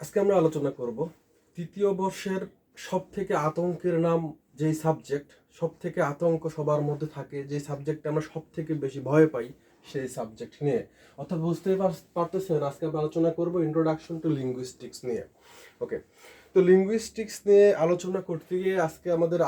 আজকে আমরা আলোচনা করব তৃতীয় বর্ষের সবথেকে আতঙ্কের নাম যেই সাবজেক্ট, সবথেকে আতঙ্ক সবার মধ্যে থাকে, যে সাবজেক্টে আমরা সবথেকে বেশি ভয় পাই সেই সাবজেক্ট নিয়ে। অর্থাৎ বুঝতেই পারতেছেন, আজকে আমরা আলোচনা করব ইন্ট্রোডাকশন টু লিঙ্গুইস্টিক্স নিয়ে। ওকে, তো লিঙ্গুইস্টিক্স নিয়ে আলোচনা করতে গিয়ে আজকে আমাদের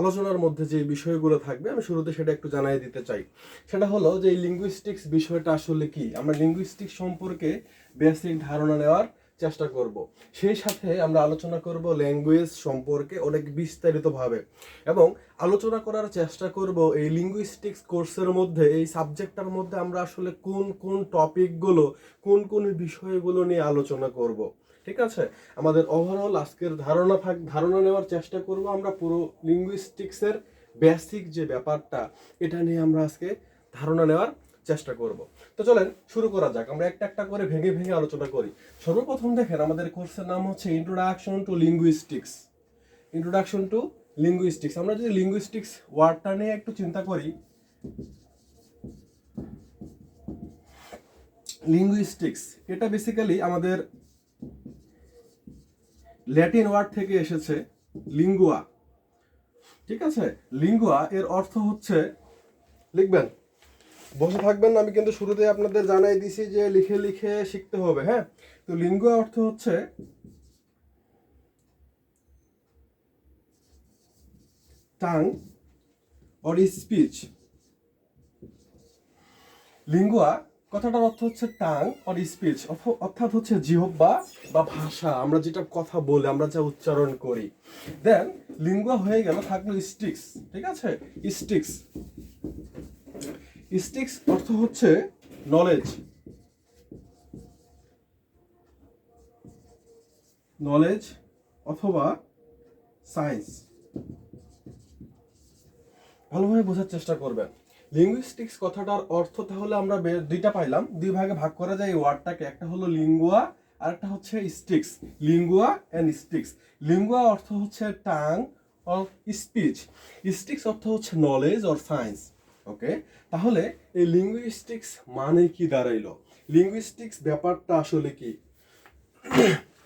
আলোচনার মধ্যে যে বিষয়গুলো থাকবে আমি শুরুতে সেটা একটু জানাই দিতে চাই। সেটা হলো যে এই লিঙ্গুইস্টিক্স বিষয়টা আসলে কি। আমরা লিঙ্গুইস্টিক্স সম্পর্কে বেসিক ধারণা নেওয়ার চেষ্টা করব। সেই সাথে আমরা আলোচনা করব ল্যাঙ্গুয়েজ সম্পর্কে অনেক বিস্তারিতভাবে, এবং আলোচনা করার চেষ্টা করব এই লিঙ্গুইস্টিক্স কোর্সের মধ্যে, এই সাবজেক্টটার মধ্যে আমরা আসলে কোন কোন টপিকগুলো, কোন কোন বিষয়গুলো নিয়ে আলোচনা করব। ঠিক আছে, আমাদের ওভারঅল আজকের ধারণা নেওয়ার চেষ্টা করব আমরা পুরো লিঙ্গুইস্টিক্সের বেসিক যে ব্যাপারটা, এটা নিয়ে আমরা আজকে ধারণা নেওয়ার চেষ্টা করব। তো চলেন শুরু করা যাক, আমরা একটা একটা করে ভেঙে ভেঙে আলোচনা করি। সর্বপ্রথম দেখেন, আমাদের কোর্সের নাম হচ্ছে introduction to linguistics. Introduction to linguistics. আমরা যদি লিঙ্গুইস্টিক্স ওয়ার্ডটা নিয়ে একটু চিন্তা করি, লিঙ্গুইস্টিক্স এটা বেসিক্যালি আমাদের ল্যাটিন ওয়ার্ড থেকে এসেছে, লিঙ্গুয়া। ঠিক আছে, লিঙ্গুয়া এর অর্থ হচ্ছে, লিখবেন, বসে থাকবেন না, আমি কিন্তু শুরুতে আপনাদের জানাই দিছি যে লিখে লিখে শিখতে হবে। হ্যাঁ, তো লিঙ্গুয়া অর্থ হচ্ছে টাং অর স্পিচ। লিঙ্গুয়া কথাটার অর্থ হচ্ছে টাং অর স্পিচ, অর্থাৎ হচ্ছে জিহ্বা বা ভাষা, আমরা যেটা কথা বলি, আমরা যা উচ্চারণ করি। দেন লিঙ্গুয়া হয়ে গেল, থাকলো স্টিক্স। ঠিক আছে, স্টিক্স। স্টিক্স অর্থ হচ্ছে নলেজ, নলেজ অথবা সায়েন্স। ভালোভাবে বোঝার চেষ্টা করবেন। লিঙ্গুইস্টিক্স কথাটার অর্থ তাহলে আমরা দুইটা পাইলাম, দুই ভাগে ভাগ করা যায় এই ওয়ার্ডটাকে। একটা হলো লিঙ্গুয়া আর একটা হচ্ছে sticks. Lingua and sticks. Lingua অর্থ হচ্ছে টাং অর স্পিচ, স্টিক্স অর্থ হচ্ছে নলেজ অর সায়েন্স। ওকে, তাহলে এই লিঙ্গুইস্টিক্স মানে কি দাঁড়াইলো? লিঙ্গুইস্টিক্স ব্যাপারটা আসলে কি?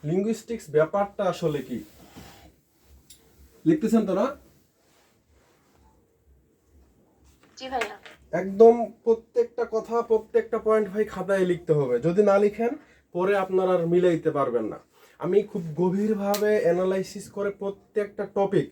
লিঙ্গুইস্টিক্স ব্যাপারটা আসলে কি? লিখতেছেন তো না? একদম প্রত্যেকটা কথা, প্রত্যেকটা পয়েন্ট ভাই খাতায় লিখতে হবে। যদি না লিখেন পরে আপনারা আর মিলাইতে পারবেন না। আমি খুব গভীরভাবে অ্যানালাইসিস করে প্রত্যেকটা টপিক,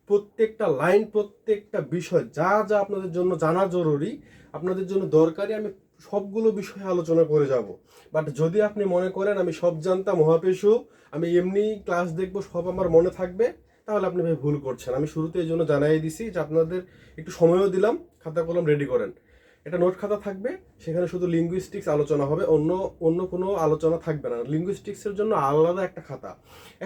প্রত্যেকটা লাইন, প্রত্যেকটা বিষয় যা যা আপনাদের জন্য জানা জরুরি, আপনাদের জন্য দরকারি, আমি সবগুলো বিষয়ে আলোচনা করে যাব। বাট যদি আপনি মনে করেন আমি সব জানতাম, মহাপেশু, আমি এমনি ক্লাস দেখবো, সব আমার মনে থাকবে, তাহলে আপনি ভাই ভুল করছেন। আমি শুরুতে এই জন্য জানাই দিছি যে আপনাদের একটু সময়ও দিলাম, খাতা কলম রেডি করেন। এটা নোট খাতা থাকবে, সেখানে শুধু লিঙ্গুইস্টিক্স আলোচনা হবে, অন্য অন্য কোনো আলোচনা থাকবে না। লিঙ্গুইস্টিক্সের জন্য আলাদা একটা খাতা।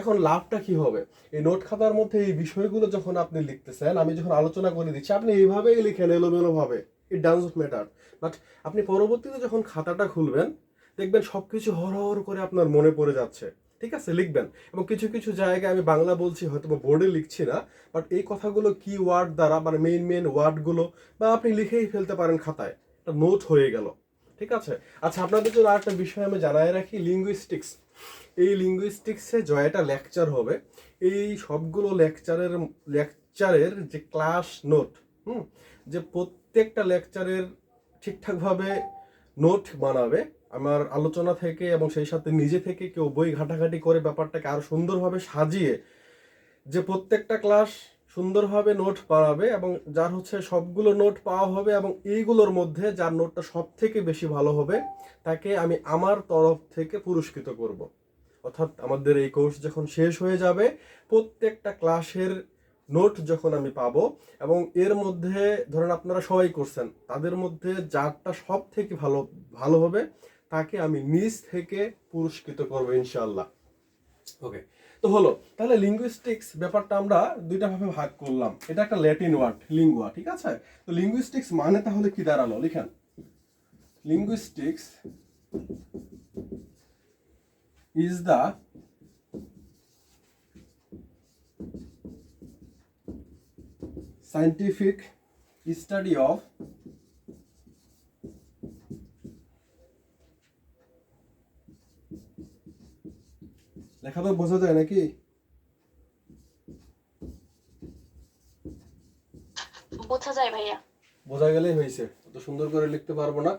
এখন লাভটা কি হবে? এই নোট খাতার মধ্যে এই বিষয়গুলো যখন আপনি লিখতেছেন, আমি যখন আলোচনা করে দিচ্ছি, আপনি এইভাবেই লিখেন, এলোমেলোভাবে, ইট ডাজন্ট ম্যাটার। বাট আপনি পরবর্তীতে যখন খাতাটা খুলবেন, দেখবেন সবকিছু হর করে আপনার মনে পড়ে যাচ্ছে। ঠিক আছে, লিখবেন। এবং কিছু কিছু জায়গায় আমি বাংলা বলছি, হয়তো বা বোর্ডে লিখছি না, বাট এই কথাগুলো কি ওয়ার্ড দ্বারা, মানে মেইন ওয়ার্ডগুলো, বা আপনি লিখেই ফেলতে পারেন খাতায়, একটা নোট হয়ে গেল। ঠিক আছে, আচ্ছা, আপনাদের জন্য আরেকটা বিষয় আমি জানাই রাখি। লিঙ্গুইস্টিক্স, এই লিঙ্গুইস্টিক্সে জয়টা লেকচার হবে। এই সবগুলো লেকচারের যে ক্লাস নোট, যে প্রত্যেকটা লেকচারের ঠিকঠাকভাবে নোট বানাবে আমার আলোচনা থেকে, এবং সেই সাথে নিজে থেকে কেউ বই ঘাটাঘাটি করে ব্যাপারটাকে আরো সুন্দরভাবে সাজিয়ে, যে প্রত্যেকটা ক্লাস সুন্দরভাবে নোট বানাবে, এবং যার হচ্ছে সবগুলো নোট পাওয়া হবে, এবং এইগুলোর মধ্যে যার নোটটা সব থেকে বেশি ভালো হবে তাকে আমি আমার তরফ থেকে পুরস্কৃত করব। অর্থাৎ আমাদের এই কোর্স যখন শেষ হয়ে যাবে, প্রত্যেকটা ক্লাসের নোট যখন আমি পাবো, এবং এর মধ্যে ধরেন আপনারা সবাই করছেন, তাদের মধ্যে যারটা সব থেকে ভালো ভালো হবে তাকে আমি নিজ থেকে পুরস্কৃত করবো ইনশাআল্লাহ। ওকে, তো হলো, তাহলে লিঙ্গুইস্টিক্স ব্যাপারটা আমরা দুইটা ভাবে ভাগ করলাম। এটা একটা ল্যাটিন ওয়ার্ড, লিঙ্গুয়া। ঠিক আছে, তো লিঙ্গুইস্টিক্স মানে তাহলে কি দাঁড়ালো? লিখেন, linguistics is the scientific study of লেখা তো বোঝা যায় নাকি? বোঝা যায় ভাইয়া। বোঝা গেলেই হয়েছে, অত সুন্দর করে লিখতে পারবো না,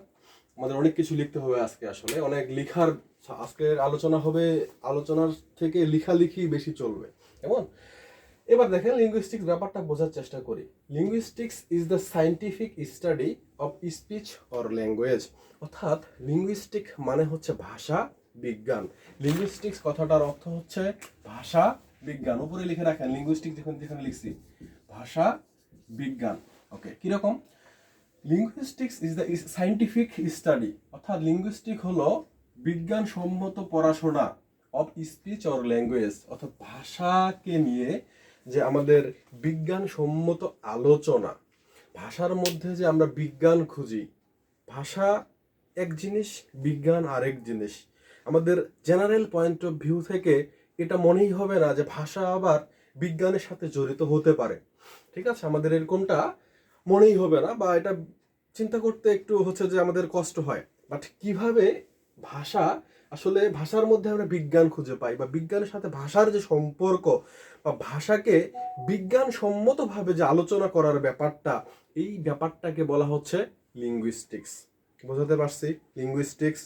আমাদের অনেক কিছু লিখতে হবে আজকে, আসলে অনেক লিখার, আজকের আলোচনা হবে, আলোচনার থেকে লেখালেখি বেশি চলবে কেমন। এবার দেখেন লিঙ্গুইস্টিক্স ব্যাপারটা বোঝার চেষ্টা করি। Linguistics is the scientific study of speech or language, অর্থাৎ লিঙ্গুইস্টিক মানে হচ্ছে ভাষা বিজ্ঞান। লিঙ্গুইস্টিক্স কথাটার অর্থ হচ্ছে ভাষা বিজ্ঞান, উপরে লিখে রাখেন লিঙ্গুইস্টিক যেখানে লিখছি ভাষা বিজ্ঞান। ওকে, কিরকম? Linguistics is the scientific study, অর্থাৎ লিঙ্গুইস্টিক হলো বিজ্ঞানসম্মত পড়াশোনা অফ স্পিচ অর ল্যাঙ্গুয়েজ, অর্থাৎ ভাষাকে নিয়ে যে আমাদের বিজ্ঞানসম্মত আলোচনা। ভাষার মধ্যে যে আমরা বিজ্ঞান খুঁজি, ভাষা এক জিনিস, বিজ্ঞান আরেক জিনিস। আমাদের জেনারেল পয়েন্ট অফ ভিউ থেকে এটা মনেই হবে না যে ভাষা আবার বিজ্ঞানের সাথে জড়িত হতে পারে, ঠিক আছে? আমাদের এরকমটা মনেই হবে না, বা এটা চিন্তা করতে একটু হচ্ছে যে আমাদের কষ্ট হয়। বাট কিভাবে ভাষা, আসলে ভাষার মধ্যে আমরা বিজ্ঞান খুঁজে পাই, বা বিজ্ঞানের সাথে ভাষার যে সম্পর্ক, বা ভাষাকে বিজ্ঞানসম্মতভাবে যে আলোচনা করার ব্যাপারটা, এই ব্যাপারটাকে বলা হচ্ছে লিঙ্গুইস্টিক্স। বোঝাতে পারছি? লিঙ্গুইস্টিক্স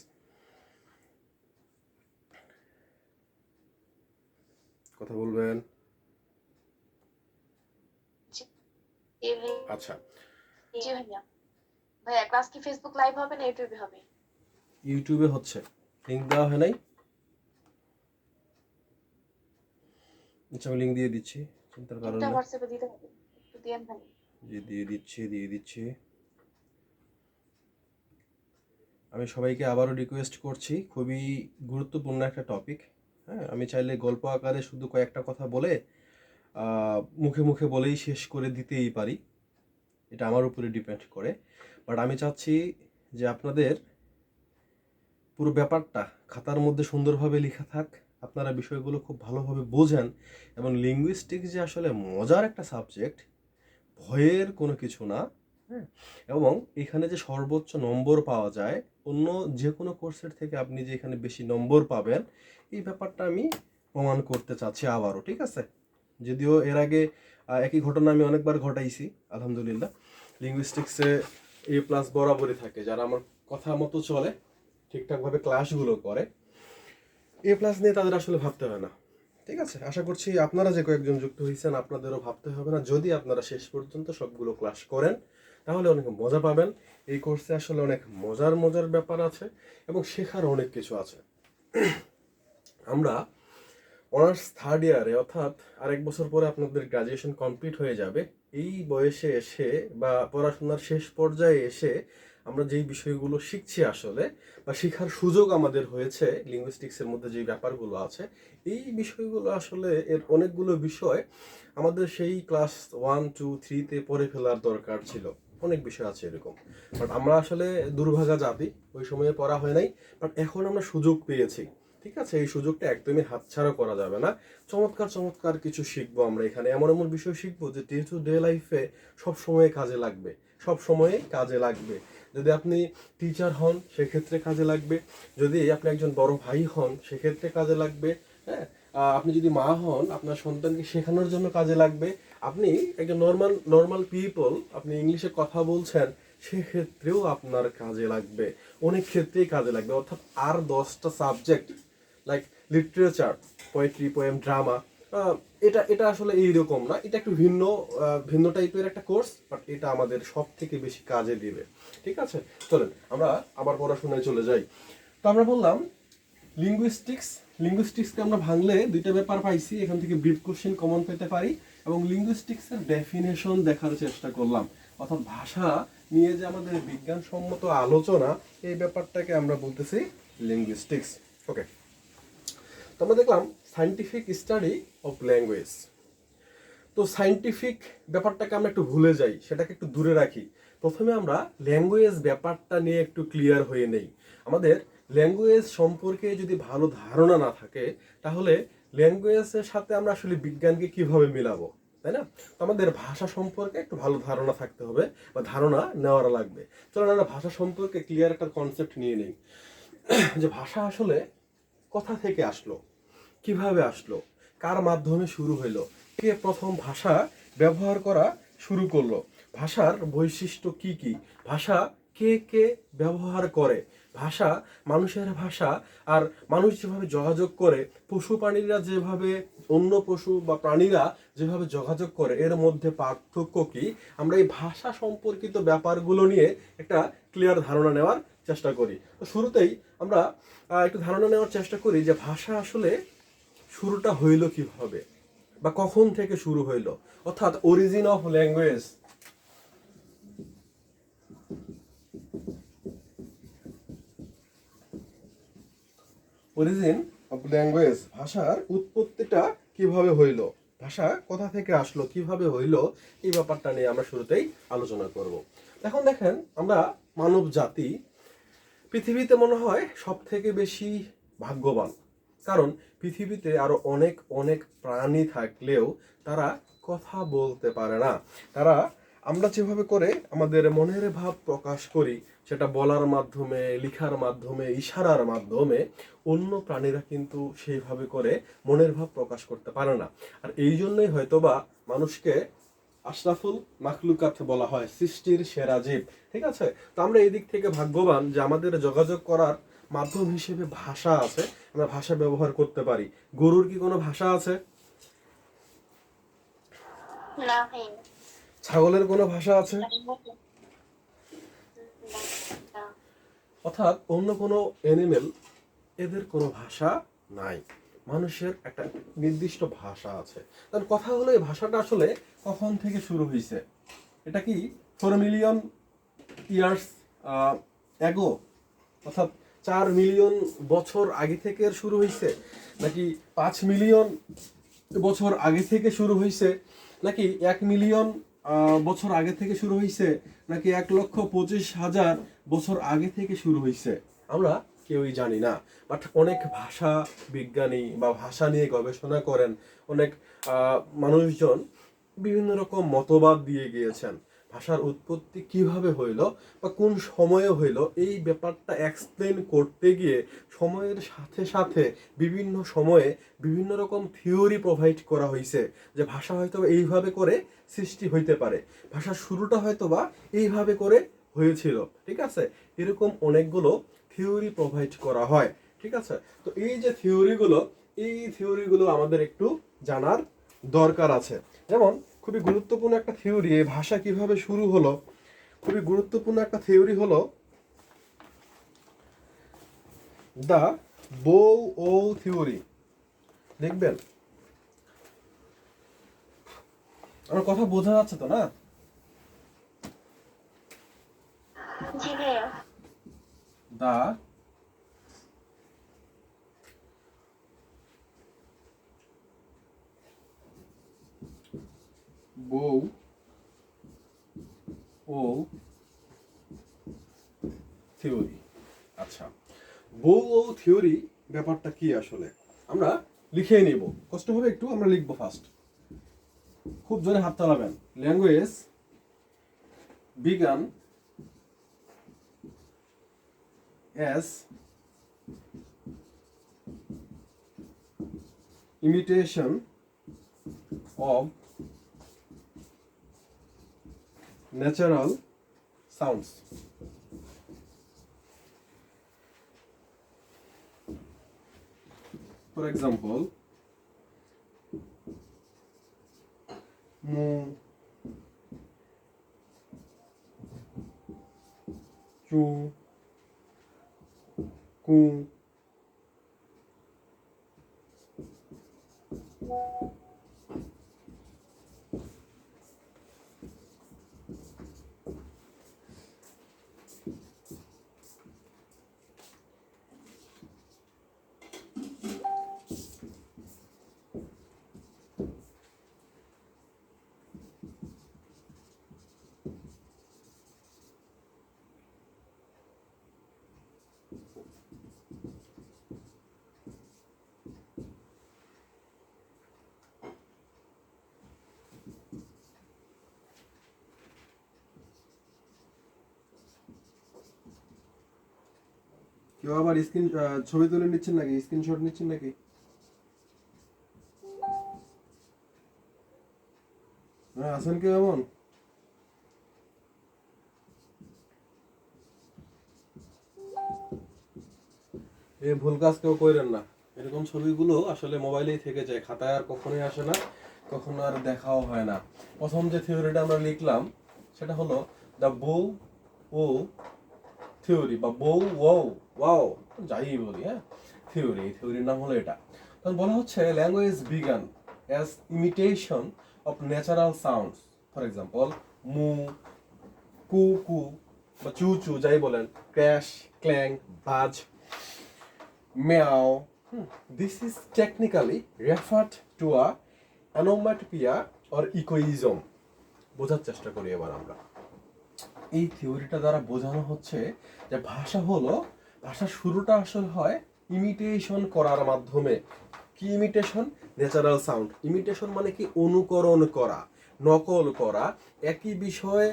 কথা বলবেন? আচ্ছা, জি ভাইয়া। ভাইয়া ক্লাস কি ফেসবুক লাইভ হবে না ইউটিউবে হবে? ইউটিউবে হচ্ছে, লিঙ্ক দেওয়া হয় নাই? আচ্ছা, আমি লিঙ্ক দিয়ে দিচ্ছি, চিন্তার কারণ লিংকটা নেই। হোয়াটসঅ্যাপে দিতে হবে, একটু দেন ভাই। যে দিয়ে দিচ্ছি। আমি সবাইকে আবারও রিকোয়েস্ট করছি, খুবই গুরুত্বপূর্ণ একটা টপিক। হ্যাঁ, আমি চাইলে গল্প আকারে শুধু কয়েকটা কথা বলে মুখে মুখে বলেই শেষ করে দিতেই পারি, এটা আমার উপরে ডিপেন্ড করে। বাট আমি চাচ্ছি যে আপনাদের পুরো ব্যাপারটা খাতার মধ্যে সুন্দরভাবে লেখা থাক, আপনারা বিষয়গুলো খুব ভালোভাবে বোঝেন, এবং লিঙ্গুইস্টিক্স যে আসলে মজার একটা সাবজেক্ট, ভয়ের কোনো কিছু না। হ্যাঁ, এবং এখানে যে সর্বোচ্চ নম্বর পাওয়া যায় অন্য যে কোনো কোর্সের থেকে, আপনি যে এখানে বেশি নম্বর পাবেন, এই ব্যাপারটা আমি প্রমাণ করতে চাচ্ছি আবারও, ঠিক আছে? যদিও এর আগে একই ঘটনা আমি অনেকবার ঘটাইছি, আলহামদুলিল্লাহ। লিঙ্গুইস্টিক্সে A+ বরাবরই থাকে, যারা আমার কথা মতো চলে, ঠিকঠাকভাবে ক্লাসগুলো করে, A+ নিয়ে তাদের আসলে ভাবতে হয় না, ঠিক আছে? আশা করছি আপনারা যে কয়েকজন যুক্ত হয়েছেন আপনাদেরও ভাবতে হবে না, যদি আপনারা শেষ পর্যন্ত সবগুলো ক্লাস করেন তাহলে অনেক মজা পাবেন। এই কোর্সে আসলে অনেক মজার ব্যাপার আছে, এবং শেখার অনেক কিছু আছে। আমরা অনার্স থার্ড ইয়ারে, অর্থাৎ আরেক বছর পরে আপনাদের গ্রাজুয়েশন কমপ্লিট হয়ে যাবে। এই বয়সে এসে বা পড়াশোনার শেষ পর্যায়ে এসে আমরা যেই বিষয়গুলো শিখছি আসলে, বা শেখার সুযোগ আমাদের হয়েছে লিঙ্গুইস্টিক্সের মধ্যে যেই ব্যাপারগুলো আছে, এই বিষয়গুলো আসলে এর অনেকগুলো বিষয় আমাদের সেই ক্লাস 1, 2, 3-তে পড়ে ফেলার দরকার ছিল। অনেক বিষয় আছে এরকম, বাট আমরা আসলে দুর্ভাগা জাতি, ওই সময়ে পড়া হয় নাই। বাট এখন আমরা সুযোগ পেয়েছি, ঠিক আছে? এই সুযোগটা একদমই হাতছাড়া করা যাবে না। চমৎকার কিছু শিখবো আমরা এখানে, এমন বিষয় শিখবো যে ডে টু ডে লাইফে সব সময় কাজে লাগবে, সব সময়ে কাজে লাগবে। যদি আপনি টিচার হন সেক্ষেত্রে কাজে লাগবে, যদি আপনি একজন বড় ভাই হন সেক্ষেত্রে কাজে লাগবে, হ্যাঁ, আপনি যদি মা হন আপনার সন্তানকে শেখানোর জন্য কাজে লাগবে, আপনি একজন নর্মাল পিপল, আপনি ইংলিশে কথা বলছেন সেক্ষেত্রেও আপনার কাজে লাগবে, অনেক ক্ষেত্রেই কাজে লাগবে। অর্থাৎ আর 10টা subject like literature, poetry, poem, drama, এটা আসলে এইরকম না, এটা একটু ভিন্ন টাইপের একটা কোর্স, বাট এটা আমাদের সব থেকে বেশি কাজে দিবে, ঠিক আছে? চলেন আমরা আবার পড়াশোনায় চলে যাই। তো আমরা বললাম লিঙ্গুইস্টিক্সকে আমরা ভাঙলে দুইটা ব্যাপার পাইছি, এখান থেকে ব্রিফ কোশ্চেন কমন পেতে পারি, এবং লিঙ্গুইস্টিক্সের ডেফিনেশন দেখার চেষ্টা করলাম, অর্থাৎ ভাষা নিয়ে যে আমাদের বিজ্ঞানসম্মত আলোচনা, এই ব্যাপারটাকে আমরা বলতেছি লিঙ্গুইস্টিক্স। ওকে, তো আমরা দেখলাম সায়েন্টিফিক স্টাডি অফ ল্যাঙ্গুয়েজ। তো সায়েন্টিফিক ব্যাপারটাকে আমরা একটু ভুলে যাই, সেটাকে একটু দূরে রাখি। প্রথমে আমরা ল্যাঙ্গুয়েজ ব্যাপারটা নিয়ে একটু ক্লিয়ার হয়ে নেই। আমাদের ল্যাঙ্গুয়েজ সম্পর্কে যদি ভালো ধারণা না থাকে, তাহলে ল্যাঙ্গুয়েজের সাথে আমরা আসলে বিজ্ঞানকে কিভাবে মিলাবো, তাই না? তো আমাদের ভাষা সম্পর্কে একটু ভালো ধারণা থাকতে হবে, বা ধারণা নেওয়ার লাগবে। চলুন আমরা ভাষা সম্পর্কে ক্লিয়ার একটা কনসেপ্ট নিয়ে নেই, যে ভাষা আসলে কোথা থেকে আসলো, কিভাবে আসলো, কার মাধ্যমে শুরু হইলো, কে প্রথম ভাষা ব্যবহার করা শুরু করলো, ভাষার বৈশিষ্ট্য কি কি, ভাষা কে কে ব্যবহার করে, ভাষা মানুষের ভাষা আর মানুষ যেভাবে যোগাযোগ করে, পশু প্রাণীরা যেভাবে, অন্য পশু বা প্রাণীরা যেভাবে যোগাযোগ করে, এর মধ্যে পার্থক্য কি, আমরা এই ভাষা সম্পর্কিত ব্যাপারগুলো নিয়ে একটা ক্লিয়ার ধারণা নেওয়ার চেষ্টা করি। তো শুরুতেই আমরা একটু ধারণা নেওয়ার চেষ্টা করি যে ভাষা আসলে শুরুটা হইল কিভাবে বা কখন থেকে শুরু হইল, অর্থাৎ origin of language. Origin of language, ভাষার উৎপত্তিটা কিভাবে হইল, ভাষা কোথা থেকে আসলো, কিভাবে হইল, এই ব্যাপারটা নিয়ে আমরা শুরুতেই আলোচনা করব। এখন দেখেন, আমরা মানব জাতি পৃথিবীতে মনে হয় সব থেকে বেশি ভাগ্যবান, কারণ পৃথিবীতে আরো অনেক অনেক প্রাণী থাকলেও তারা কথা বলতে পারে না। তারা, আমরা যেভাবে করে আমাদের মনের ভাব প্রকাশ করি, সেটা বলার মাধ্যমে, লিখার মাধ্যমে, ইশারার মাধ্যমে, অন্য প্রাণীরা কিন্তু সেইভাবে করে মনের ভাব প্রকাশ করতে পারে না। আর এই জন্যই হয়তোবা মানুষকে আশরাফুল মাখলুকাত বলা হয়, সৃষ্টির সেরা জীব। ঠিক আছে, তো আমরা এই দিক থেকে ভাগ্যবান যে আমাদের যোগাযোগ করার মাধ্যম হিসেবে ভাষা আছে, আমরা ভাষা ব্যবহার করতে পারি। গরুর কি কোনো ভাষা আছে? না ভাই। ছাগলের কোনো ভাষা আছে? না, না। অর্থাৎ অন্য কোনো অ্যানিমেল, এদের কোনো ভাষা নাই। মানুষের একটা নির্দিষ্ট ভাষা আছে। তার কথা হলো, এই ভাষাটা আসলে কখন থেকে শুরু হয়েছে? এটা কি 4 মিলিয়ন ইয়ার্স অ্যাগো, অর্থাৎ 4 মিলিয়ন বছর আগে থেকে এর শুরু হয়েছে, নাকি 5 মিলিয়ন বছর আগে থেকে শুরু হয়েছে, নাকি 1 মিলিয়ন বছর আগে থেকে শুরু হয়েছে, নাকি 1,25,000 বছর আগে থেকে শুরু হয়েছে? আমরা কেউই জানি না। বাট অনেক ভাষা বিজ্ঞানী বা ভাষা নিয়ে গবেষণা করেন অনেক মানুষজন বিভিন্ন রকম মতবাদ দিয়ে গিয়েছেন। ভাষার উৎপত্তি কিভাবে হইল বা কোন সময়ে হইল, এই ব্যাপারটা এক্সপ্লেন করতে গিয়ে সময়ের সাথে সাথে বিভিন্ন সময়ে বিভিন্ন রকম থিওরি প্রোভাইড করা হয়েছে যে ভাষা হয়তো এইভাবে করে সৃষ্টি হইতে পারে, ভাষার শুরুটা হয়তো বা এইভাবে করে হয়েছিল। ঠিক আছে, এরকম অনেকগুলো থিওরি প্রোভাইড করা হয়। ঠিক আছে, তো এই যে থিওরিগুলো, এই থিওরিগুলো আমাদের একটু জানার দরকার আছে। যেমন খুবই গুরুত্বপূর্ণ একটা থিওরি, এই ভাষা কিভাবে শুরু হলো, খুবই গুরুত্বপূর্ণ একটা থিওরি হলো দ্য বৌ ও থিওরি। দেখবেন, আমার কথা বোঝা যাচ্ছে তো না? জি ভাইয়া। দা বউ ও থিওরি। আচ্ছা, বউ ও থিওরি ব্যাপারটা কি আসলে আমরা লিখে নিব, কষ্ট হবে একটু, আমরা লিখবো ফার্স্ট, খুব জোরে হাত চালাবেন। Language began as imitation of natural sounds. For example, mu, chu, ku, কেউ আবার স্ক্রিন ছবি তুলে নিচ্ছেন নাকি, স্ক্রিনশট নিচ্ছেন নাকি? আছেন কি এমন? এই ভুল কাজ কেউ করেন না। এরকম ছবিগুলো আসলে মোবাইলেই থেকে যায়, খাতায় আর কখনোই আসে না, কখনো আর দেখাও হয় না। প্রথম যে থিওরিটা আমরা লিখলাম সেটা হলো দ্য বউ ও থিওরি বা বউ ও ওয়াও যাই বলি, হ্যাঁ, থিওরি, এই থিওরির নাম হলো এটা। তখন বলা হচ্ছে language began as imitation of natural sounds, for example মু, কু কু বা চু চু যাই বলেন, ক্র্যাশ, ক্ল্যাং, বাজ, meow. This is technically referred to a onomatopoeia or echoism. বোঝার চেষ্টা করি এবার আমরা। এই থিওরিটা দ্বারা বোঝানো হচ্ছে যে ভাষা হলো, ভাষার শুরুটা আসলে হয় ইমিটেশন করার মাধ্যমে। কি ইমিটেশন? Natural sound. ইমিটেশন মানে কি? অনুকরণ করা, নকল করা। একই বিষয়ে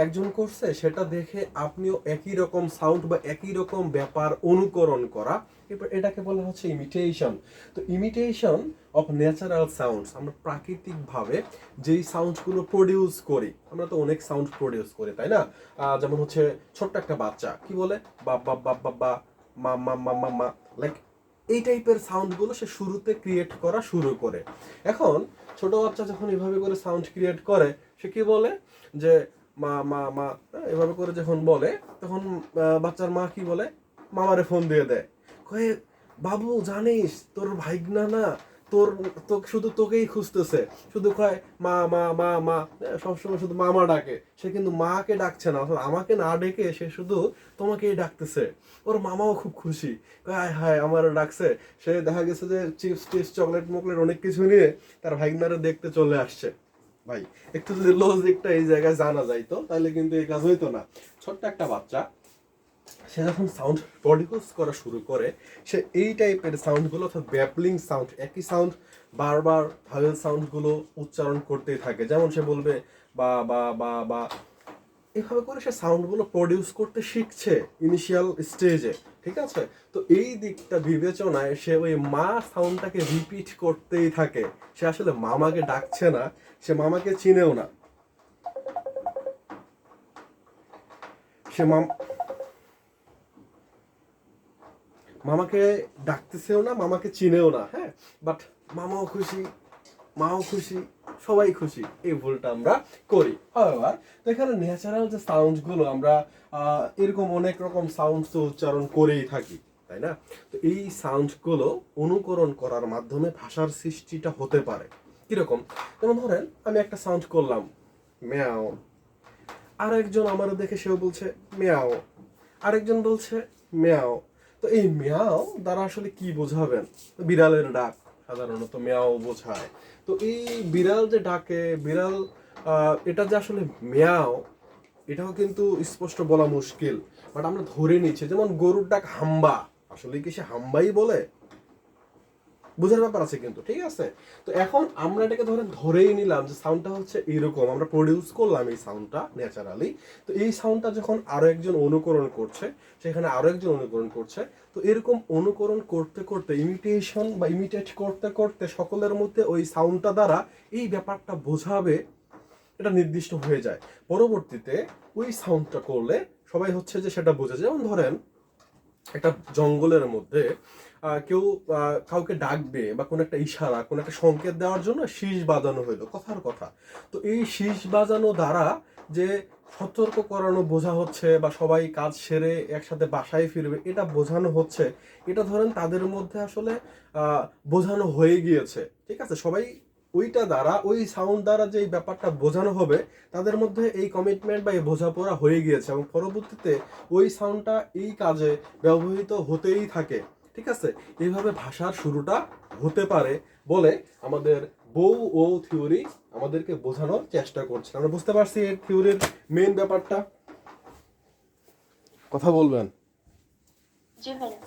একজন করছে, সেটা দেখে আপনিও একই রকম সাউন্ড বা একই রকম ব্যাপার অনুকরণ করা, এরপর এটাকে বলা হচ্ছে ইমিটেশন। তো ইমিটেশন অফ ন্যাচারাল সাউন্ডস, আমরা প্রাকৃতিকভাবে যেই সাউন্ডগুলো প্রডিউস করি, আমরা তো অনেক সাউন্ড প্রডিউস করি তাই না? যেমন হচ্ছে ছোট্ট একটা বাচ্চা কি বলে, বা বা বা বা বা, মা মা মা মা মা, লাইক এই টাইপের সাউন্ডগুলো সে শুরুতে ক্রিয়েট করা শুরু করে। এখন ছোট বাচ্চা যখন এভাবে করে সাউন্ড ক্রিয়েট করে, সে কি বলে যে মা মা মা, এভাবে করে যখন বলে তখন বাচ্চার মা কি বলে, মামারে ফোন দিয়ে দেয়, কয়ে বাবু জানিস তোর ভাইগনা না, তোর তো শুধু তোকেই খুঁজতেছে, শুধু কয় মা মা মা মা, সবসময় শুধু মামা ডাকে, সে কিন্তু মাকে ডাকছে না, অর্থাৎ আমাকে না ডেকে সে শুধু তোমাকেই ডাকতেছে। ওর মামাও খুব খুশি, কয় আয় হায় আমার ডাকছে। সে দেখা গেছে যে চিপস টিপস চকলেট মকলেট অনেক কিছু নিয়ে তার ভাইগনারে দেখতে চলে আসছে। ভাই একটু যদি লজিকটা এই জায়গায় জানা যাইতো তাহলে কিন্তু এই কাজ হইতো না। ছোট্ট একটা বাচ্চা সে যখন সাউন্ড প্রডিউস করা শুরু করে, সে এই টাইপের সাউন্ডগুলো, অর্থাৎ ব্যাপলিং সাউন্ড, একই সাউন্ড বারবার ভাওয়েল সাউন্ডগুলো উচ্চারণ করতেই থাকে। যেমন সে বলবে বা বা বা বা, এভাবে করে সে সাউন্ডগুলো প্রডিউস করতে শিখছে ইনিশিয়াল স্টেজে, ঠিক আছে? তো এই দিকটা বিবেচনায় সে ওই মা সাউন্ডটাকে রিপিট করতেই থাকে। সে আসলে মামাকে ডাকছে না, সে মামাকে চিনেও না, সে মামাকে ডাকতেছেও না, মামাকে চিনেও না, হ্যাঁ, বাট মামাও খুশি, মাও খুশি, সবাই খুশি। এই ভুলটা আমরা করি। হাওয়েভার, তো এখানে ন্যাচারাল যে সাউন্ডগুলো আমরা এরকম অনেক রকম সাউন্ড তো উচ্চারণ করেই থাকি তাই না? তো এই সাউন্ডগুলো অনুকরণ করার মাধ্যমে ভাষার সৃষ্টিটা হতে পারে। কিরকম? যেমন ধরেন আমি একটা সাউন্ড করলাম ম্যাও, আরেকজন আমারও দেখে সেও বলছে ম্যাও, আরেকজন বলছে ম্যাও। তো এই ম্যাও দ্বারা আসলে কি বোঝাবেন? বিড়ালের ডাক সাধারণত ম্যাও বোঝায়। তো এই বিড়াল যে ডাকে, বিড়াল এটা যে আসলে ম্যাও, এটাও কিন্তু স্পষ্ট বলা মুশকিল, বাট আমরা ধরে নিচ্ছি। যেমন গরুর ডাক হাম্বা, আসলে কি সে হাম্বাই বলে? বোঝার ব্যাপার আছে কিন্তু, ঠিক আছে? তো এখন আমরা এটাকে ধরেই নিলাম যে সাউন্ডটা হচ্ছে এরকম, আমরা প্রডিউস করলাম এই সাউন্ডটা ন্যাচারালি। তো এই সাউন্ডটা যখন আরো একজন অনুকরণ করছে, সেখানে আরো একজন অনুকরণ করছে, তো এরকম অনুকরণ করতে করতে, ইমিটেশন বা ইমিটেট করতে করতে সকলের মধ্যে ওই সাউন্ডটা দ্বারা এই ব্যাপারটা বোঝাবে, এটা নির্দিষ্ট হয়ে যায়। পরবর্তীতে ওই সাউন্ডটা করলে সবাই হচ্ছে যে সেটা বোঝে। যেমন ধরেন একটা জঙ্গলের মধ্যে কেউ কাউকে ডাকবে বা কোনো একটা ইশারা, কোনো একটা সংকেত দেওয়ার জন্য শীষ বাজানো হইলো, কথার কথা। তো এই শীষ বাজানো দ্বারা যে সতর্ক করানো বোঝা হচ্ছে, বা সবাই কাজ সেরে একসাথে বাসায় ফিরবে এটা বোঝানো হচ্ছে, এটা ধরেন তাদের মধ্যে আসলে বোঝানো হয়ে গিয়েছে, ঠিক আছে? সবাই ওইটা দ্বারা, ওই সাউন্ড দ্বারা যে এই ব্যাপারটা বোঝানো হবে, তাদের মধ্যে এই কমিটমেন্ট বা এই বোঝাপড়া হয়ে গিয়েছে, এবং পরবর্তীতে ওই সাউন্ডটা এই কাজে ব্যবহৃত হতেই থাকে, ঠিক আছে? এইভাবে ভাষার শুরুটা হতে পারে বলে আমাদের বউ ও থিওরি আমাদেরকে বোঝানোর চেষ্টা করছে। আমরা বুঝতে পারছি এই থিওরির মেইন ব্যাপারটা। কথা বলবেন? জি ভাইয়া।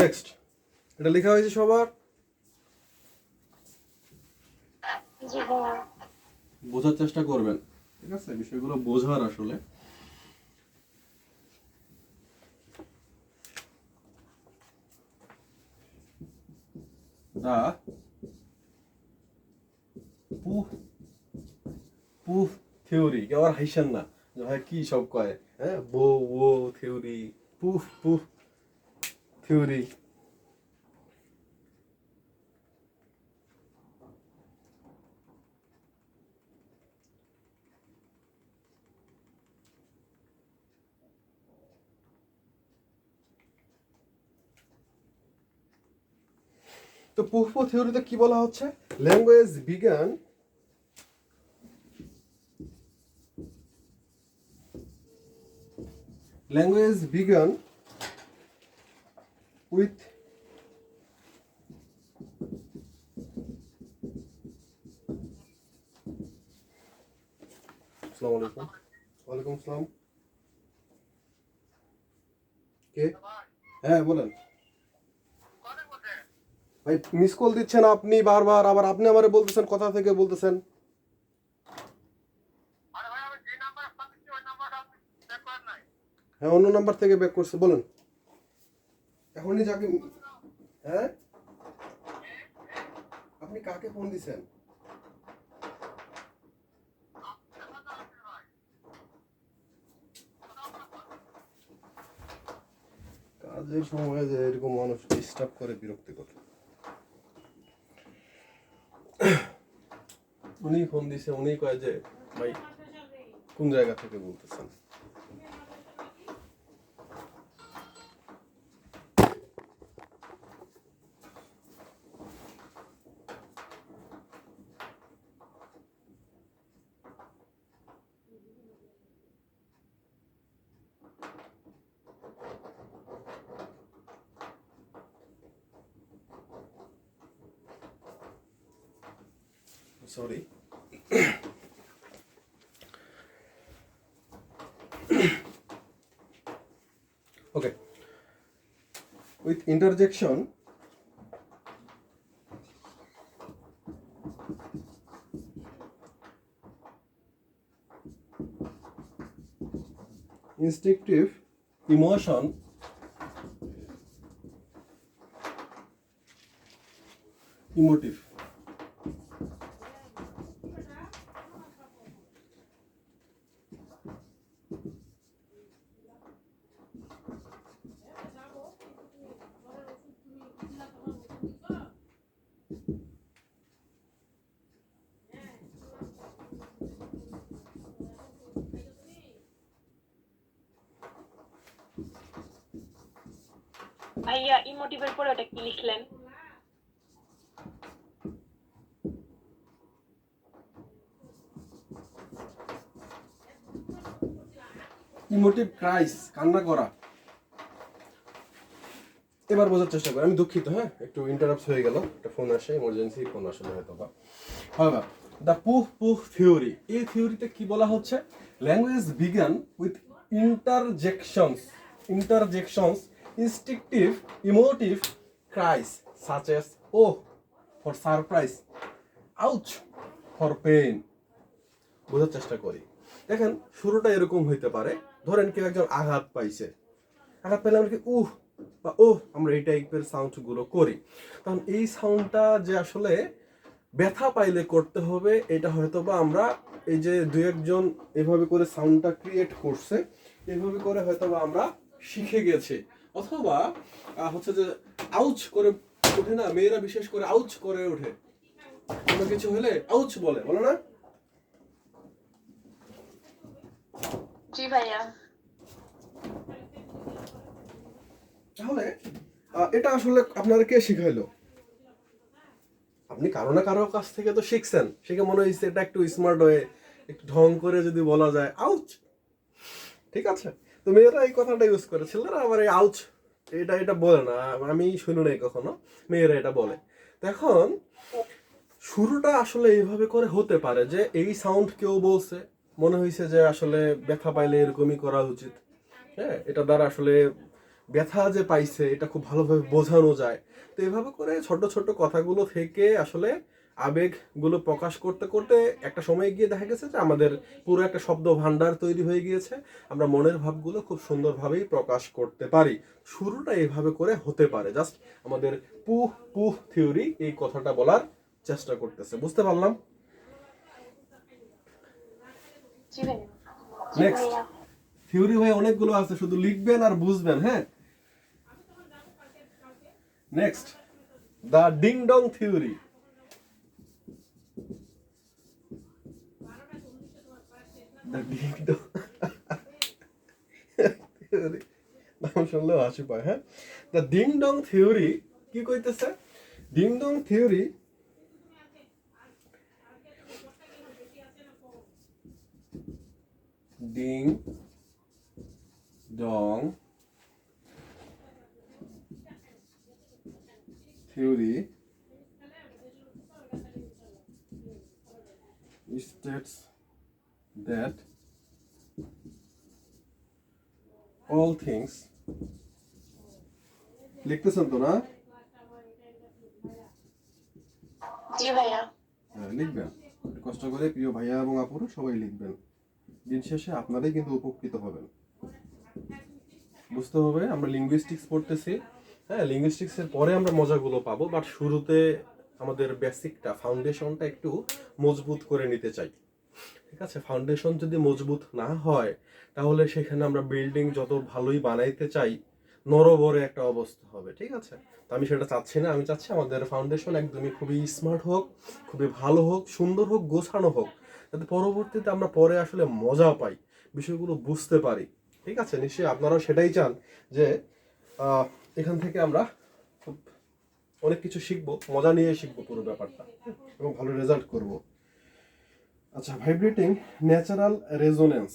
নেক্সট, এটা লেখা হয়েছে সবার? বোঝার চেষ্টা করবেন, ঠিক আছে? বিষয়গুলো বোঝার আসলে দা পুফ পুফ থিওরি, কেউ আর হাইসেন না যে ভাই কি সব কয়, হ্যাঁ বো ও থিওরি, পুফ পুফ থিওরি। তো পুফ থিওরিতে কি বলা হচ্ছে? ল্যাঙ্গুয়েজ বিজ্ঞান with আসসালামু আলাইকুম। ওয়ালাইকুম আসসালাম। কে? হ্যাঁ বলেন ভাই। মিস কল দিচ্ছেন আপনি বারবার, আবার আপনি আমারে বলতেছেন কথা থেকে বলতেছেন। হ্যাঁ অন্য নাম্বার থেকে ব্যাক করছে, বলেন এখনই যাকে। হ্যাঁ আপনি কাকে ফোন দিছেন? কাজের সময় যে এরকম মানুষ ডিস্টার্ব করে, বিরক্তিকর। উনি ফোন দিছে, উনি কয় যে ভাই কোন জায়গা থেকে বলতেছেন। Sorry. Okay, with interjection instinctive emotion emotive। ভাইয়া ইমোটিভের পরে ওটা কি লিখলেন? ইমোটিভ ক্রাইস, কান্না করা। এবার বোঝার চেষ্টা করি, আমি দুঃখিত, হ্যাঁ একটু ইন্টারাপ্ট হয়ে গেল, একটা ফোন আসে, ইমার্জেন্সি ফোন আসলে হয়তো বা। হয় দ্য পুফ থিওরি, এই থিওরিতে কি বলা হচ্ছে? ল্যাঙ্গুয়েজ বিজ্ঞান with interjections instinctive emotive cries such as oh for surprise, ouch for pain. বোঝার চেষ্টা করি। দেখেন শুরুটা এরকম হইতে পারে, ধরেন কেউ একজন আঘাত পাইছে, আঘাত পেলে আমরা কি উহ বা ওহ, আমরা এই টাইপের সাউন্ড গুলো করি। কারণ এই সাউন্ডটা যে আসলে ব্যথা পাইলে করতে হবে, এটা হয়তো বা আমরা এই যে দুই একজন এভাবে করে সাউন্ডটা ক্রিয়েট করছে, এভাবে করে হয়তো বা আমরা শিখে গেছি। অথবা হচ্ছে যে আউচ করে ওঠে না, মেয়েরা বিশেষ করে আউচ করে ওঠে, কোনো কিছু হলে আউচ বলে, বলো না? জি ভাইয়া। তাহলে এটা আসলে আপনারা কে শিখাইলো? আপনি কারো না কারো কাছ থেকে তো শিখছেন, শিখে মনে হয়েছে এটা একটু স্মার্ট হয়ে একটু ঢং করে যদি বলা যায় আউচ, ঠিক আছে? তো মেয়েরা এই কথাটা ইউজ করে, ছেলেরা আবার এই আউচ এটা বলে না, আমি শুনি নাই কখনো, মেয়েরা এটা বলে। তো এখন শুরুটা আসলে এইভাবে করে হতে পারে যে এই সাউন্ড কেউ বলছে, মনে হয়েছে যে আসলে ব্যথা পাইলে এরকমই করা উচিত, হ্যাঁ এটা দ্বারা আসলে ব্যথা যে পাইছে এটা খুব ভালোভাবে বোঝানো যায়। তো এইভাবে করে ছোট ছোট কথাগুলো থেকে আসলে আবেগগুলো প্রকাশ করতে করতে একটা সময় গিয়ে দেখা গেছে যে আমাদের পুরো একটা শব্দ ভান্ডার তৈরি হয়ে গিয়েছে, আমরা মনের ভাবগুলো খুব সুন্দরভাবেই প্রকাশ করতে পারি। শুরুটা এইভাবে করে হতে পারে, জাস্ট আমাদের পুহ পুহ থিওরি এই কথাটা বলার চেষ্টা করতেছে, বুঝতে পারলাম? জি ভাইয়া। জি নেক্সট ভাইয়া। থিওরি ভাই অনেকগুলো আছে, শুধু লিখবেন আর বুঝবেন। হ্যাঁ, next the ding dong theory. The ding dong theory নাম শুনলেও হাসি পায়। হ্যাঁ, দ্য ডিং ডং থিওরি কি কইতেছে? Ding dong theory ding dong theory states that all things, লিখতেছেন তো না? জি ভাইয়া। হ্যাঁ, লিখবেন একটু কষ্ট করে, প্রিয় ভাইয়া এবং আপুরা সবাই লিখবেন। দিন শেষে আপনারাই কিন্তু উপকৃত হবেন। বুঝতে হবে আমরা লিঙ্গুইস্টিক্স পড়তেছি। হ্যাঁ, লিঙ্গুইস্টিক্সের পরে আমরা মজাগুলো পাবো, বাট শুরুতে আমাদের বেসিকটা, ফাউন্ডেশনটা একটু মজবুত করে নিতে চাই। ঠিক আছে, ফাউন্ডেশন যদি মজবুত না হয় তাহলে সেখানে আমরা বিল্ডিং যত ভালোই বানাইতে চাই নরবরে একটা অবস্থা হবে। ঠিক আছে, তো আমি সেটা চাচ্ছি না। আমি চাচ্ছি আমাদের ফাউন্ডেশন একদমই খুবই স্মার্ট হোক, খুবই ভালো হোক, সুন্দর হোক, গোছানো হোক, যাতে পরবর্তীতে আমরা পরে আসলে মজা পাই, বিষয়গুলো বুঝতে পারি। ঠিক আছে, নিশ্চয়ই আপনারাও সেটাই চান যে এখান থেকে আমরা খুব অনেক কিছু শিখবো, মজা নিয়ে শিখবো পুরো ব্যাপারটা, এবং ভালো রেজাল্ট করব। আচ্ছা, ভাইব্রেটিং ন্যাচারাল রেজোনেন্স।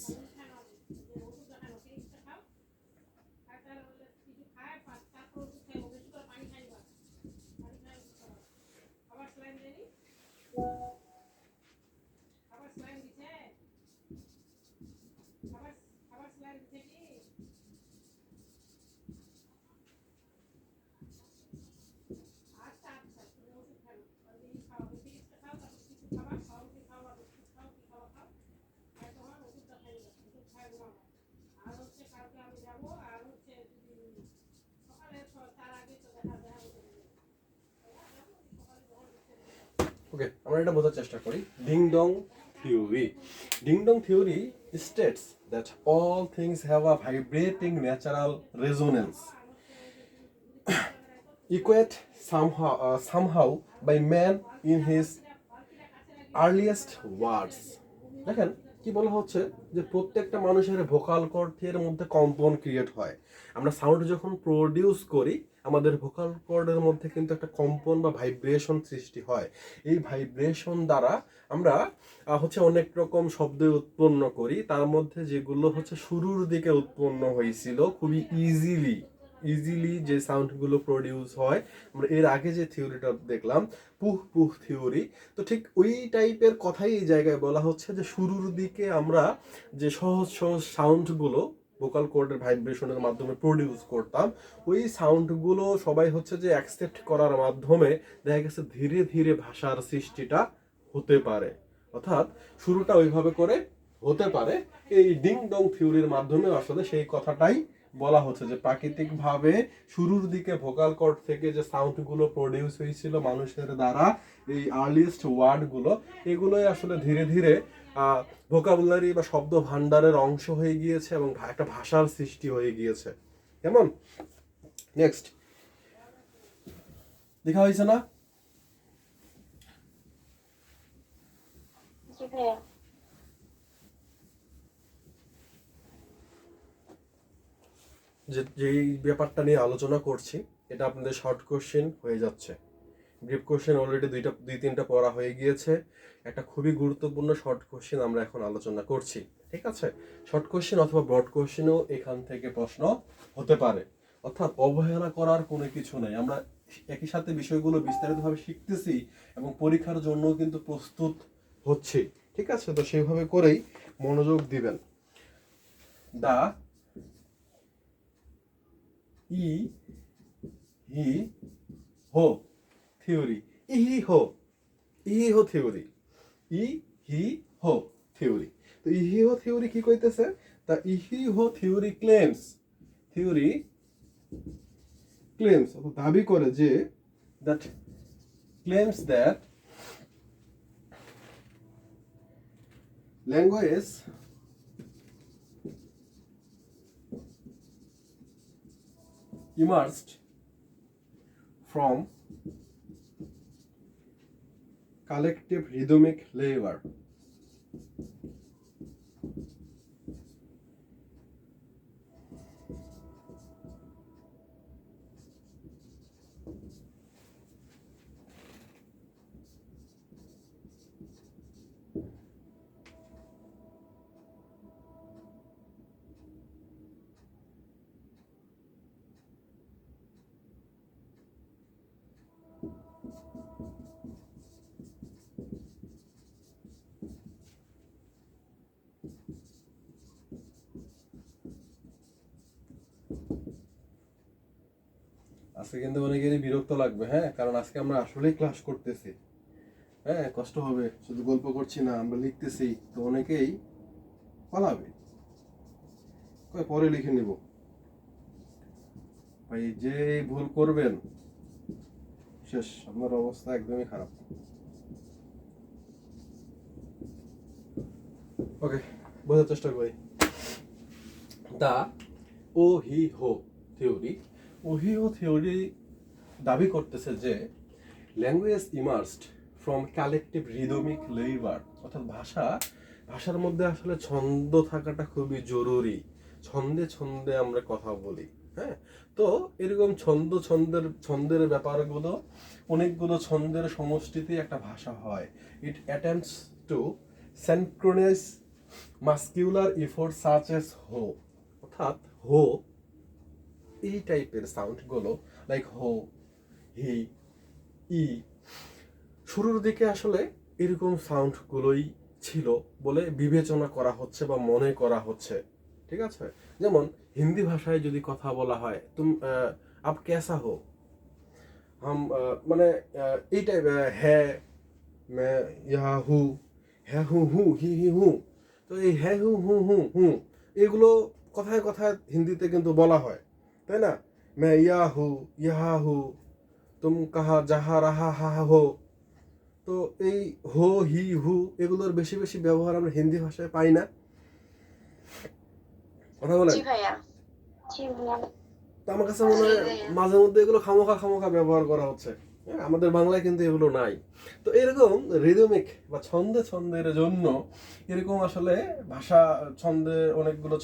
ওকে, আমরা এটা বোঝার চেষ্টা করি। Ding dong theory, ding dong theory states that all things have a vibrating natural resonance equate somehow by man in his earliest words. দেখেন কি বলা হচ্ছে, যে প্রত্যেকটা মানুষের ভোকাল কর্ডের মধ্যে কম্পন ক্রিয়েট হয়। আমরা সাউন্ড যখন প্রডিউস করি আমাদের ভোকাল কর্ডের মধ্যে কিন্তু একটা কম্পন বা ভাইব্রেশন সৃষ্টি হয়। এই ভাইব্রেশন দ্বারা আমরা হচ্ছে অনেক রকম শব্দ উৎপন্ন করি, তার মধ্যে যেগুলো হচ্ছে শুরুর দিকে উৎপন্ন হয়েছিল খুবই ইজিলি যে সাউন্ডগুলো প্রডিউস হয়, আমরা এর আগে যে থিওরিটা দেখলাম পুহ পুহ থিওরি, তো ঠিক ওই টাইপের কথাই এই জায়গায় বলা হচ্ছে যে শুরুর দিকে আমরা যে সহজ সহজ সাউন্ডগুলো ভোকাল কর্ডের ভাইব্রেশনের মাধ্যমে প্রডিউস করতাম, ওই সাউন্ডগুলো সবাই হচ্ছে যে অ্যাকসেপ্ট করার মাধ্যমে দেখা গেছে ধীরে ধীরে ভাষার সৃষ্টিটা হতে পারে। অর্থাৎ শুরুটা ওইভাবে করে হতে পারে। এই ডিং ডং থিওরির মাধ্যমে আসলে সেই কথাটাই বলা হচ্ছে যে প্রাকৃতিকভাবে শুরুর দিকে ভোকাল কর্ড থেকে যে সাউন্ডগুলো প্রডিউস হয়েছিল মানুষের দ্বারা, এই আর্লিয়েস্ট ওয়ার্ডগুলো, এগুলোই আসলে ধীরে ধীরে ভোকাবুলারি বা শব্দ ভান্ডারের অংশ হয়ে গিয়েছে এবং একটা ভাষার সৃষ্টি হয়ে গিয়েছে। কেমন? নেক্সট দেখা হয়েছে না? জি ভাইয়া। যেই ব্যাপারটা নিয়ে আলোচনা করছি এটা আপনাদের শর্ট কোশ্চেন হয়ে যাচ্ছে। ব্রিফ কোশ্চেন অলরেডি দুই তিনটা পড়া হয়ে গিয়েছে। একটা খুবই গুরুত্বপূর্ণ শর্ট কোশ্চেন আমরা এখন আলোচনা করছি। ঠিক আছে, শর্ট কোশ্চেন অথবা ব্রড কোশ্চেনও এখান থেকে প্রশ্ন হতে পারে। অর্থাৎ অবহেলা করার কোনো কিছু নেই, আমরা একই সাথে বিষয়গুলো বিস্তারিতভাবে শিখতেছি এবং পরীক্ষার জন্য কিন্তু প্রস্তুত হচ্ছে। ঠিক আছে, তো সেইভাবে করেই মনোযোগ দিবেন। দা ই হি হো থিওরি, ইহি হো, ইহিহো থিওরি, ই হি হো থিওরি। তো ইহিহো থিওরি কি কইতেছে? তা ইহিহো থিওরি ক্লেমস, থিওরি ক্লেমস দাবি করে যে that claims that language emerged from collective rhythmic labor. আজকে কিন্তু অনেকেরই বিরক্ত লাগবে, হ্যাঁ, কারণ আজকে আমরা আসলেই ক্লাস করতেছি, হ্যাঁ, কষ্ট হবে, শুধু গল্প করছি না, আমরা লিখতেছি, তো অনেকেই পালাবে, পরে লিখে নিব। ভাই যে ভুল করবেন শেষ, আপনার অবস্থা একদমই খারাপ। ওকে, বোঝার চেষ্টা করি। দা ওহিহো থিওরি, ওহিহো থিওরি দাবি করতেছে যে language immersed from collective rhythmic labour, অর্থাৎ ভাষার মধ্যে আসলে ছন্দ থাকাটা খুবই জরুরি। ছন্দে ছন্দে আমরা কথা বলি, হ্যাঁ। তো এরকম ছন্দের ব্যাপারগুলো, অনেকগুলো ছন্দের সমষ্টিতে একটা ভাষা হয়। It attempts to synchronize muscular effort such as ho, অর্থাৎ হো এই টাইপের সাউন্ডগুলো, লাইক হো, হি, ই, শুরুর দিকে আসলে এরকম সাউন্ডগুলোই ছিল বলে বিবেচনা করা হচ্ছে বা মনে করা হচ্ছে, ঠিক আছে। যেমন হিন্দি ভাষায় যদি কথা বলা হয়, আপ কেসা হো, মানে এই টাইপ, হ্যাঁ মে ইহা হু, হ্যাঁ হু হু, হি হি হু, তো এই হ্যাঁ হু হু হু হু এগুলো কথায় কথায় হিন্দিতে কিন্তু বলা হয়, তাই না। মে ইয়া হু, ইহা হু, তুম কাহা যাহা রাহা হা হো, তো এই হো, হি, হু এগুলোর বেশি বেশি ব্যবহার আমরা হিন্দি ভাষায় পাই না, কথা বলেন। জি ভাইয়া। জি ভাইয়া। তো আমার কাছে মনে হয় মাঝে মধ্যে এগুলো খামোখা ব্যবহার করা হচ্ছে, হ্যাঁ, আমাদের বাংলায় কিন্তু এগুলো নাই। তো এরকম রিদমিক বা ছন্দের জন্য এরকম আসলে ভাষা ছন্দে অনেকগুলো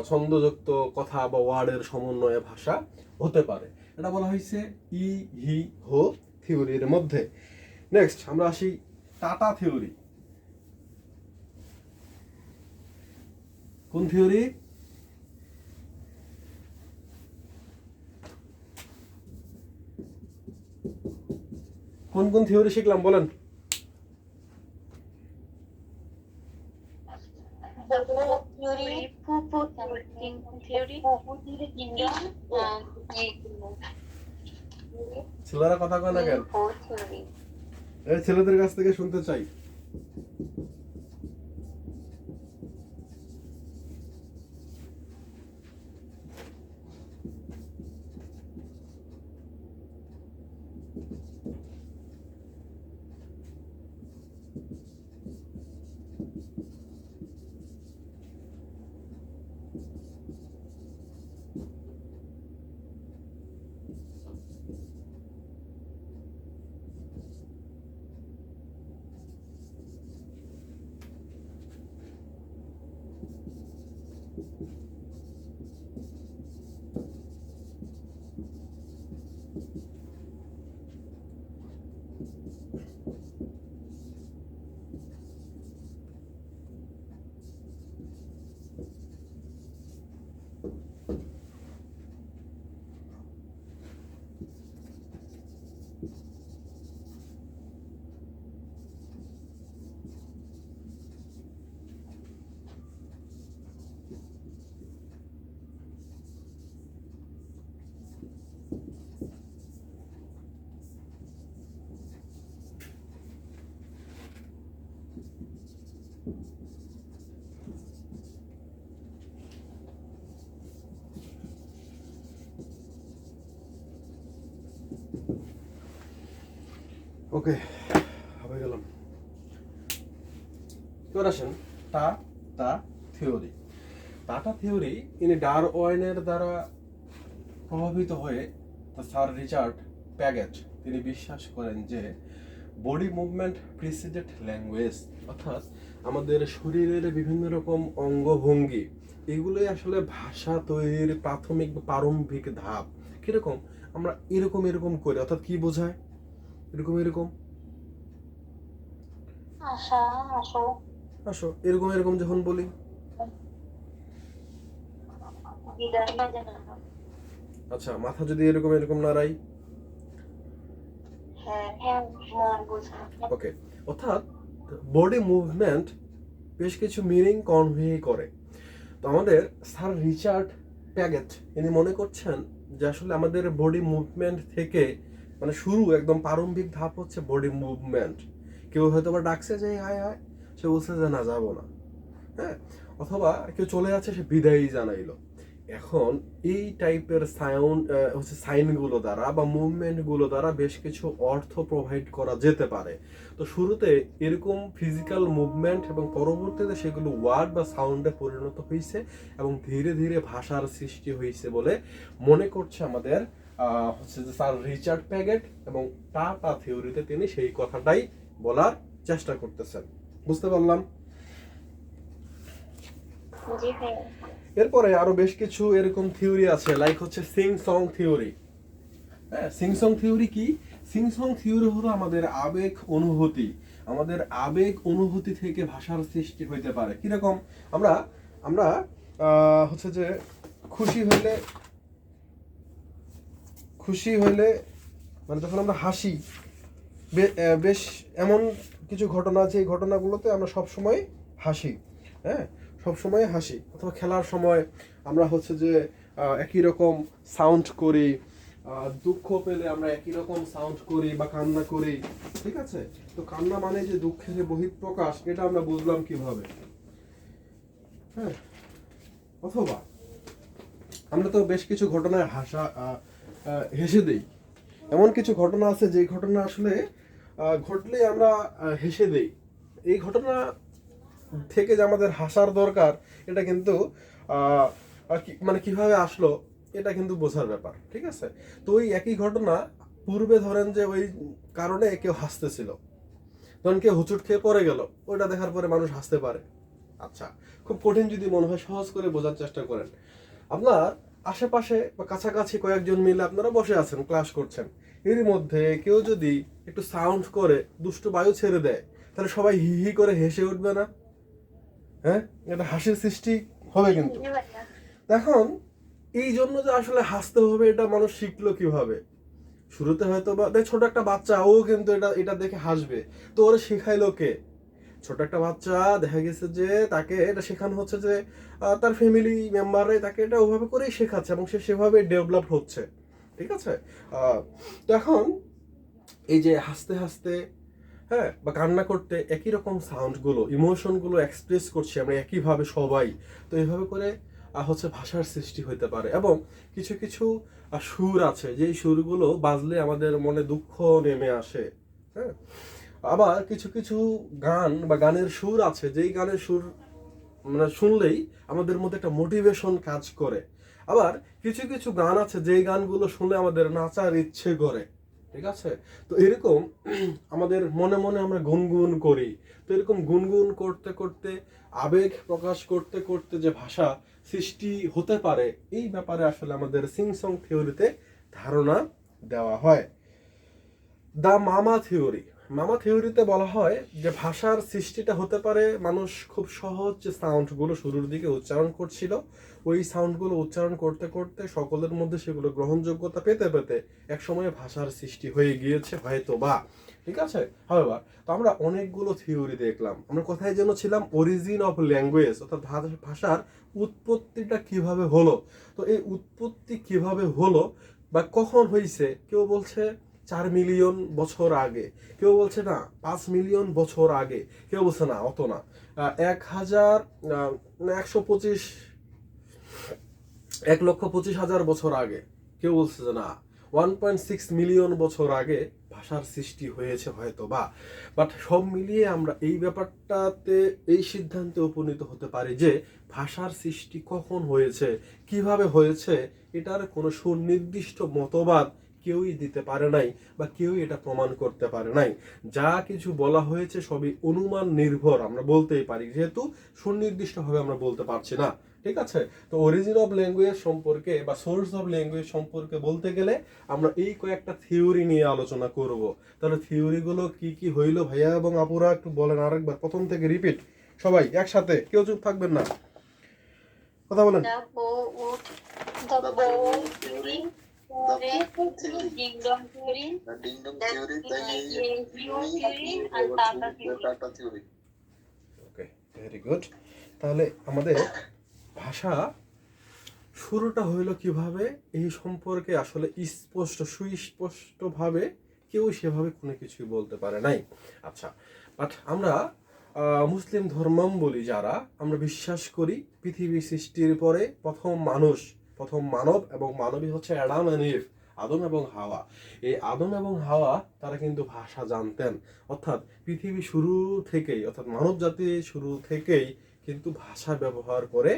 ছন্দযুক্ত কথা বা ওয়ার্ডের সমন্বয়ে ভাষা হতে পারে। এটা বলা হয়েছে ই হি হো থিওরির মধ্যে। নেক্সট আমরা আসি টাটা থিওরি। কোন থিওরি? কোন কোন থিওরি শিখলাম বলেন? থিওরি, ফুফু থিওরি, ছেলেরা কথা কয় না কেন? এই ছেলেদের কাছ থেকে শুনতে চাই। ওকে, হবে গেলাম। এবার আসেন টা থিওরি। টাটা থিওরি ইনি ডারউইনের দ্বারা প্রভাবিত হয়ে স্যার রিচার্ড প্যাগেট তিনি বিশ্বাস করেন যে বডি মুভমেন্ট প্রিসিডেড ল্যাঙ্গুয়েজ, অর্থাৎ আমাদের শরীরের বিভিন্ন রকম অঙ্গভঙ্গি এগুলোই আসলে ভাষা তৈরির প্রাথমিক বা প্রারম্ভিক ধাপ। কিরকম? আমরা এরকম এরকম করি, অর্থাৎ কি বোঝায়? এরকম এরকম আশা আসো আসো, এরকম এরকম যখন বলি, বিদায় আচ্ছা মাথা যদি এরকম এরকম নাড়াই, হ্যাঁ হ্যাঁ মন বোঝা ওকে। অর্থাৎ বডি মুভমেন্ট বেশ কিছু মিনিং কনভে করে। তো আমাদের স্যার রিচার্ড প্যাগেট ইনি মনে করছেন যে আসলে আমাদের বডি মুভমেন্ট থেকে মানে শুরু একদম প্রারম্ভিক ধাপ হচ্ছে বডি মুভমেন্ট। কেউ হয়তো বা ডাকছে যে হায় হায়, সে বলছে যে না যাবো না, হ্যাঁ, অথবা কেউ চলে যাচ্ছে সে বিদায়ই জানাইলো। এখন এই টাইপের সাউন্ড হচ্ছে সাইনগুলো দ্বারা বা মুভমেন্টগুলো দ্বারা বেশ কিছু অর্থ প্রোভাইড করা যেতে পারে। তো শুরুতে এরকম ফিজিক্যাল মুভমেন্ট এবং পরবর্তীতে সেগুলো ওয়ার্ড বা সাউন্ডে পরিণত হয়েছে এবং ধীরে ধীরে ভাষার সৃষ্টি হয়েছে বলে মনে করছে আমাদের হচ্ছে যে স্যার রিচার্ড প্যাগেট, এবং টাটা থিওরিতে তিনি সেই কথাটাই বলার চেষ্টা করতেছেন। বুঝতে পারলাম? জি ভাই। এরপরে আরো বেশ কিছু এরকম থিওরি আছে, লাইক হচ্ছে সিং সং থিওরি। হ্যাঁ, সিং সং থিওরি কি? সিং সং থিওরি হলো আমাদের আবেগ অনুভূতি থেকে ভাষার সৃষ্টি হইতে পারে। কিরকম? আমরা আমরা হচ্ছে যে খুশি হইলে মানে যখন আমরা হাসি, বেশ এমন কিছু ঘটনা আছে, এই ঘটনাগুলোতে আমরা সবসময় হাসি, হ্যাঁ, সবসময় হাসি। অথবা খেলার সময় আমরা হচ্ছে যে একই রকম সাউন্ড করি, দুঃখ পেলে আমরা একই রকম সাউন্ড করি বা কান্না করি, ঠিক আছে? তো কান্না মানে যে দুঃখের বহিঃপ্রকাশ, এটা আমরা বুঝলাম কিভাবে? হ্যাঁ, অথবা আমরা তো বেশ কিছু ঘটনায় হেসে দেই। এমন কিছু ঘটনা আছে যে ঘটনা আসলে ঘটলে আমরা হেসে দেই। এই ঘটনা থেকে যে আমাদের হাসার দরকার, এটা কিন্তু মানে কিভাবে আসলো এটা কিন্তু বোঝার ব্যাপার, ঠিক আছে? তো ওই একই ঘটনা পূর্বে ধরেন যে ওই কারণে কেউ হাসতেছিল, ধরেন কেউ হোঁচট খেয়ে পড়ে গেল, ওইটা দেখার পরে মানুষ হাসতে পারে। আচ্ছা, খুব কঠিন যদি মনে হয় সহজ করে বোঝার চেষ্টা করেন। আপনার আশেপাশে বা কাছাকাছি কয়েকজন মিলে আপনারা বসে আছেন, ক্লাস করছেন, এর মধ্যে কেউ যদি একটু সাউন্ড করে দুষ্ট বায়ু ছেড়ে দেয়, তাহলে সবাই হি হি করে হেসে উঠবে না? হ্যাঁ, এটা হাসির সৃষ্টি হবে কিন্তু। জি ভাইয়া। এখন এই জন্য যে আসলে হাসতে হবে এটা মানুষ শিখলো কিভাবে? শুরুতে হয়তো বা ছোট একটা বাচ্চা, ও কিন্তু এটা দেখে হাসবে, তো ওরা শেখাইলো কে? ছোট একটা বাচ্চা, দেখা গেছে যে তাকে এটা শেখানো হচ্ছে যে তার ফ্যামিলি মেম্বাররাই তাকে এটা ওভাবে করেই শেখাচ্ছে এবং সে সেভাবে ডেভেলপ হচ্ছে, ঠিক আছে? তো এখন এই যে হাসতে হাসতে, হ্যাঁ, বা কান্না করতে একই রকম সাউন্ডগুলো, ইমোশনগুলো এক্সপ্রেস করছি আমরা একইভাবে সবাই। তো এইভাবে করে হচ্ছে ভাষার সৃষ্টি হতে পারে। এবং কিছু কিছু সুর আছে যেই সুরগুলো বাজলে আমাদের মনে দুঃখ নেমে আসে, হ্যাঁ। আবার কিছু কিছু গান বা গানের সুর আছে যেই গানের সুর মানে শুনলেই আমাদের মধ্যে একটা মোটিভেশন কাজ করে। আবার কিছু কিছু গান আছে যেই গানগুলো শুনলে আমাদের নাচার ইচ্ছে করে, ঠিক আছে? তো এরকম আমাদের মনে মনে আমরা গুনগুন করি। তো এরকম গুনগুন করতে করতে, আবেগ প্রকাশ করতে করতে যে ভাষা সৃষ্টি হতে পারে, এই ব্যাপারে আসলে আমাদের সিং সং থিওরিতে ধারণা দেওয়া হয়। মামা থিওরিতে বলা হয় যে ভাষার সৃষ্টিটা হতে পারে মানুষ খুব সহজ যে সাউন্ডগুলো শুরুর দিকে উচ্চারণ করছিল, ওই সাউন্ডগুলো উচ্চারণ করতে করতে সকলের মধ্যে সেগুলো গ্রহণযোগ্যতা পেতে পেতে একসময় ভাষার সৃষ্টি হয়ে গিয়েছে হয়তো বা, ঠিক আছে? হাওয়েভার, তো আমরা অনেকগুলো থিওরি দেখলাম। আমরা কোথায় যেন ছিলাম? অরিজিন অফ ল্যাঙ্গুয়েজ, অর্থাৎ ভাষার উৎপত্তিটা কিভাবে হলো। তো এই উৎপত্তি কিভাবে হলো বা কখন হয়েছে, কেউ বলছে 4 মিলিয়ন বছর আগে, কেউ বলছে না 5 মিলিয়ন বছর আগে, কেউ বলছে না অত না, 1,25,000 বছর আগে, কেউ বলছে যে না 1.6 মিলিয়ন বছর আগে ভাষার সৃষ্টি হয়েছে হয়তো বা, বাট সব মিলিয়ে আমরা এই ব্যাপারটাতে এই সিদ্ধান্তে উপনীত হতে পারি যে ভাষার সৃষ্টি কখন হয়েছে, কিভাবে হয়েছে, এটার কোনো সুনির্দিষ্ট মতবাদ কেউই দিতে পারে নাই বা কেউই এটা প্রমাণ করতে পারে নাই। যা কিছু বলা হয়েছে সবই অনুমান নির্ভর আমরা বলতেই পারি, যেহেতু সুনির্দিষ্টভাবে আমরা বলতে পারছি না। ঠিক আছে, তো অরিজিন অফ ল্যাঙ্গুয়েজ সম্পর্কে বা সোর্স অফ ল্যাঙ্গুয়েজ সম্পর্কে বলতে গেলে আমরা এই কয়েকটা থিওরি নিয়ে আলোচনা করব। তাহলে থিওরিগুলো কি কি হইলো ভাইয়া এবং আপুরা একটু বলেন আরেকবার, প্রথম থেকে রিপিট, সবাই একসাথে, কেউ চুপ থাকবেন না, কথা বলেন। The Bohr theory, Ding Dong theory, Ding dong theory, theory, and Tata theory. Okay, very good. তাহলে আমাদের ভাষা শুরুটা হইলো কিভাবে এই সম্পর্কে আসলে সুস্পষ্টভাবে কেউ সেভাবে কোনো কিছুই বলতে পারে নাই। আচ্ছা, বাট আমরা মুসলিম ধর্মাবলম্বী যারা, আমরা বিশ্বাস করি পৃথিবী সৃষ্টির পরে প্রথম মানব এবং মানবী হচ্ছে অ্যাডাম এন্ড ইভ, আদম এবং হাওয়া। এই আদম এবং হাওয়া তারা কিন্তু ভাষা জানতেন, অর্থাৎ পৃথিবী শুরু থেকেই, অর্থাৎ মানব জাতি শুরু থেকেই কিন্তু ভাষা ব্যবহার করে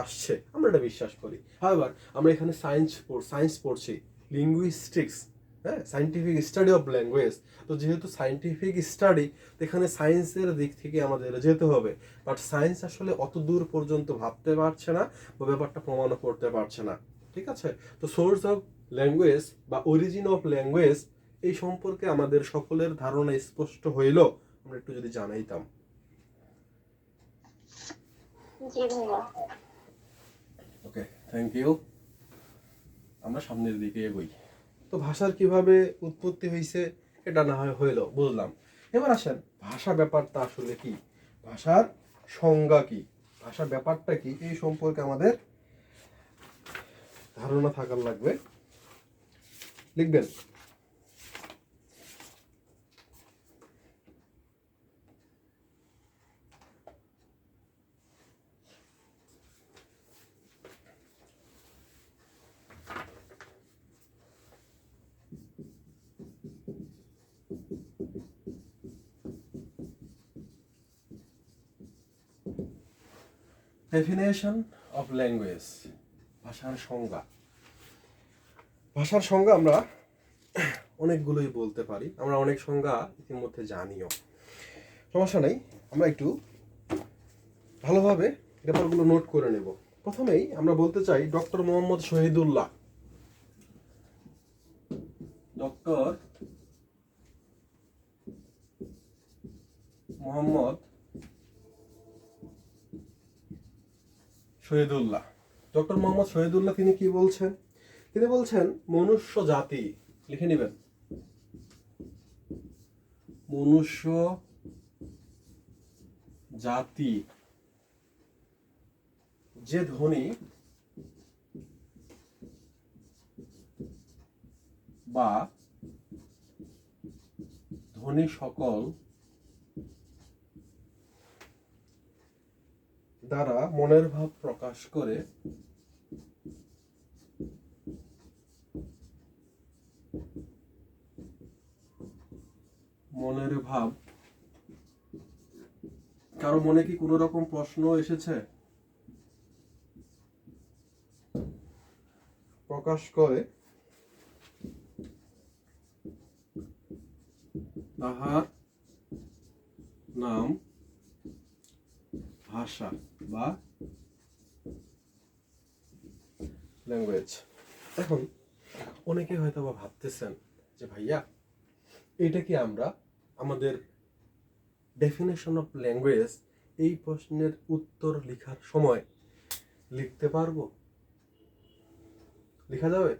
আসছে, আমরা এটা বিশ্বাস করি। হাওয়ার আমরা এখানে সায়েন্স পড়ছি, লিঙ্গুইস্টিক্স, হ্যাঁ, সায়েন্টিফিক স্টাডি অফ ল্যাঙ্গুয়েজ। তো যেহেতু সায়েন্টিফিক স্টাডি, এখানে সায়েন্সের দিক থেকে আমাদের যেতে হবে, বাট সায়েন্স আসলে অত দূর পর্যন্ত ভাবতে পারছে না বা ব্যাপারটা প্রমাণও করতে পারছে না। ঠিক আছে, তো সোর্স অফ ল্যাঙ্গুয়েজ বা অরিজিন অফ ল্যাঙ্গুয়েজ এই সম্পর্কে আমাদের সকলের ধারণা স্পষ্ট হইল আমরা একটু যদি জানাইতাম। জি ভাইয়া। ওকে, থ্যাংক ইউ। আমরা সামনের দিকে এগোই। তো ভাষার কিভাবে উৎপত্তি হয়েছে এটা না হয় হইলো, বুঝলাম। এবার আসেন ভাষা ব্যাপারটা আসলে কি, ভাষার সংজ্ঞা কি, ভাষা ব্যাপারটা কি, এই সম্পর্কে আমাদের ধারণা থাকার লাগবে। লিখবেন। ডেফিনেশন অফ ল্যাঙ্গুয়েজ, ভাষার সংজ্ঞা। ভাষার সংজ্ঞা আমরা অনেকগুলোই বলতে পারি, আমরা অনেক সংজ্ঞা ইতিমধ্যে জানিও, সমস্যা নেই। আমরা একটু ভালোভাবে ব্যাপারগুলো নোট করে নেব। প্রথমেই আমরা বলতে চাই doctor Mohammad Shahidullah. Doctor Mohammad Shahidullah, doctor Mohammad Shahidullah তিনি কি বলছেন? তিনি বলছেন মনুষ্য জাতি, লিখে নেবেন, মনুষ্য জাতি যে ধ্বনি বা ধ্বনি সকল দ্বারা মনের ভাব প্রকাশ করে মনের ভাব। কারো মনে কি কোনো রকম প্রশ্ন এসেছে? প্রকাশ করে তাহার নাম ভাষা বা ল্যাঙ্গুয়েজ। এখন অনেকে হয়তো বা ভাবতেছেন যে ভাইয়া এটা কি আমরা আমাদের ডেফিনেশন অফ ল্যাঙ্গুয়েজ এই প্রশ্নের উত্তর লেখার সময় লিখতে পারবো? লেখা যাবে?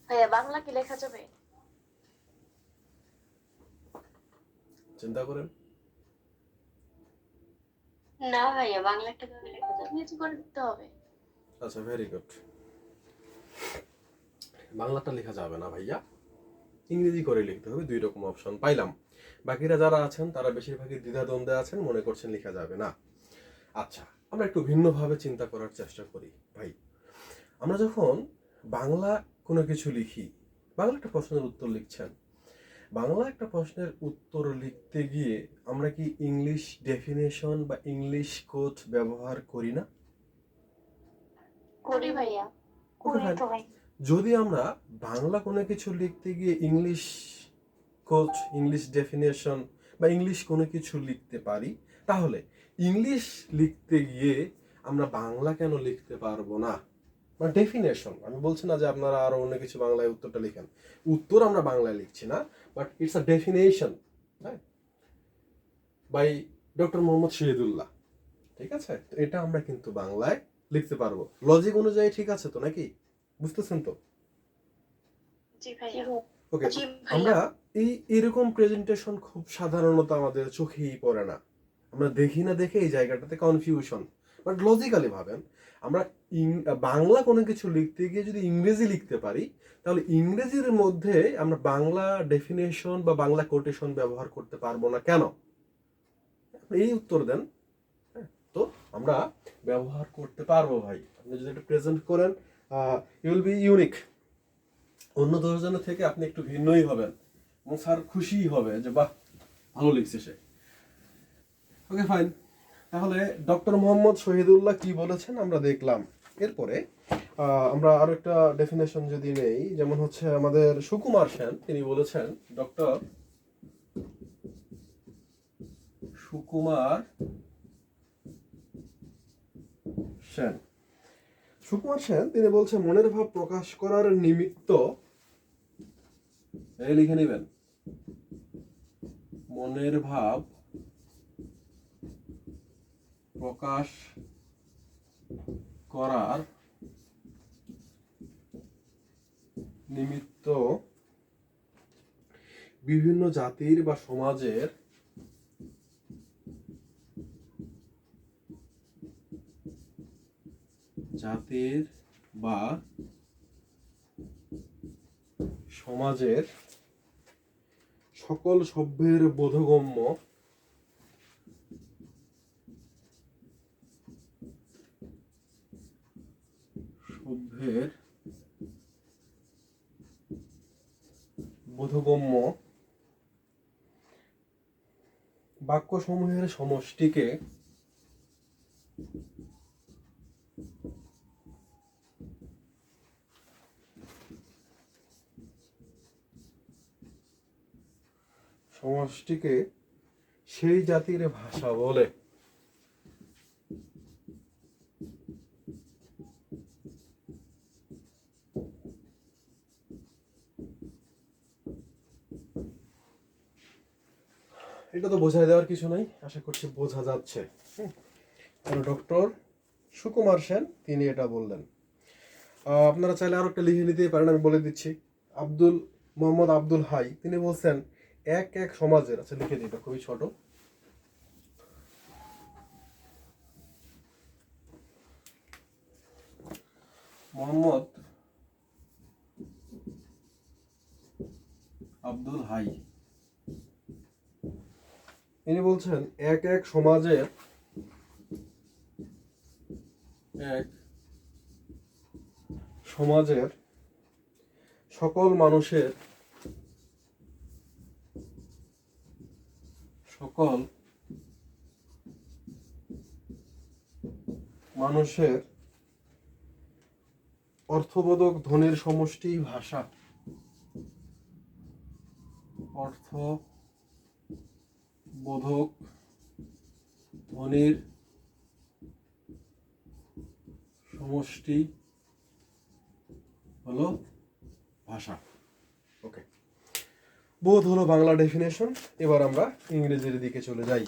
ভাইয়া বাংলা কি লেখা যাবে? চিন্তা করেন। না ভাইয়া, বাংলা একটা লেখা যাবে, নিচে করে দিতে হবে। আচ্ছা, ভেরি গুড। বাংলাটা লেখা যাবে না ভাইয়া, ইংরেজি করে লিখতে হবে। দুই রকম অপশন পাইলাম। বাকিরা যারা আছেন তারা বেশিরভাগই দ্বিধাদ্বন্দ্বে আছেন, মনে করছেন লেখা যাবে না। আচ্ছা, আমরা একটু ভিন্নভাবে চিন্তা করার চেষ্টা করি ভাই। আমরা যখন বাংলা কোনো কিছু লিখি, বাংলা একটা প্রশ্নের উত্তর লিখছেন, বাংলা একটা প্রশ্নের উত্তর লিখতে গিয়ে আমরা কি ইংলিশ ডেফিনেশন বা ইংলিশ কোড ব্যবহার করি না? করি ভাইয়া। Okay fine. যদি আমরা বাংলা কোনো কিছু লিখতে গিয়ে ইংলিশ কোড, ইংলিশ ডেফিনেশন বা ইংলিশ কোনো কিছু লিখতে পারি, তাহলে ইংলিশ লিখতে গিয়ে আমরা বাংলা কেন লিখতে পারবো না? মানে ডেফিনেশন, আমি বলছি না যে আপনারা আরো অন্য কিছু বাংলায় উত্তরটা লিখেন, উত্তর আমরা বাংলায় লিখছি না, বাট ইটস আ ডেফিনেশন, হ্যাঁ, বাই ডক্টর মোহাম্মদ শহীদুল্লাহ, ঠিক আছে? তো এটা আমরা কিন্তু বাংলায় লিখতে পারবো, লজিক অনুযায়ী, ঠিক আছে তো নাকি? বুঝতেছেন তো? জি ভাইয়া। ওকে, জি আমরা ভাইয়া। এরকম প্রেজেন্টেশন খুব সাধারণত আমাদের চোখেই পড়ে না, আমরা দেখি না দেখে এই জায়গাটাতে কনফিউশন। বাট লজিক্যালি ভাবেন, আমরা বাংলা কোনো কিছু লিখতে গিয়ে যদি ইংরেজি লিখতে পারি, তাহলে ইংরেজির মধ্যে আমরা বাংলা ডেফিনেশন বা বাংলা কোটেশন ব্যবহার করতে পারবো না কেন? আপনি এই উত্তর দেন। হ্যাঁ, তো আমরা ব্যবহার করতে পারবো ভাই। আপনি যদি এটা প্রেজেন্ট করেন, ইউ উইল বি ইউনিক। অন্য 10 জনের থেকে আপনি একটু ভিন্নই হবেন এবং স্যার খুশিই হবে যে বাহ, ভালো লিখছে সে। ওকে ফাইন, তাহলে ডক্টর মোহাম্মদ শহীদুল্লাহ কি বলেছেন আমরা দেখলাম। এরপরে আমরা আরো একটা ডেফিনেশন যদি নেই, যেমন হচ্ছে আমাদের সুকুমার সেন, তিনি বলেছেন, ডক্টর সুকুমার সেন, সুকুমার সেন তিনি বলছেন, মনের ভাব প্রকাশ করার নিমিত্ত, এই লিখে নেবেন, মনের ভাব প্রকাশ করার নিমিত্ত বিভিন্ন জাতির বা সমাজের সমাজের সকল সভ্যের বোধগম্য বাক্যসমূহের সমষ্টিকে সেই জাতির ভাষা বলে। এটা তো বোঝাই দেওয়ার কিছু নাই, আশা করছি বোঝা যাচ্ছে। ডক্টর সুকুমার সেন তিনি এটা বললেন। আপনারা চাইলে আরো একটা লিখে নিতেই পারেন, আমি বলে দিচ্ছি। মোহাম্মদ আব্দুল হাই তিনি বলছেন, এক এক সমাজের, আচ্ছা লিখে দিই, এটা খুবই ছোট। মোহাম্মদ আব্দুল হাই ইনি বলছেন, এক এক সমাজের সকল মানুষের অর্থবোধক ধ্বনির সমষ্টি ভাষা। অর্থবোধক ধ্বনির সমষ্টি হলো ভাষা। ওকে, বোধ হলো বাংলা ডেফিনেশন। এবার আমরা ইংরেজির দিকে চলে যাই।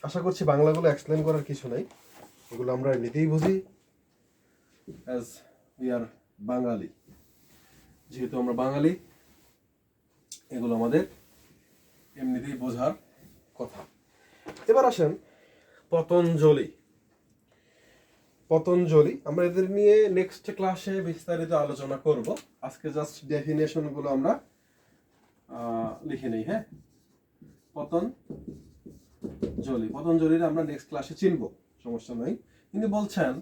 আশা করছি বাংলাগুলো এক্সপ্লেন করার কিছু নাই, এগুলো আমরা এমনিতেই বুঝি, অ্যাজ উই আর বাঙালি। যেহেতু আমরা বাঙালি, এগুলো আমাদের এমনিতেই বোঝার কথা। এবার আসেন পতঞ্জলি, আমরা এদের নিয়ে নেক্সট ক্লাসে বিস্তারিত আলোচনা করব। আজকে জাস্ট ডেফিনেশন গুলো আমরা লিখে নেই। হ্যাঁ, পতঞ্জলির আমরা নেক্সট ক্লাসে চিনবো, সমস্যা নাই। তিনি বলছেন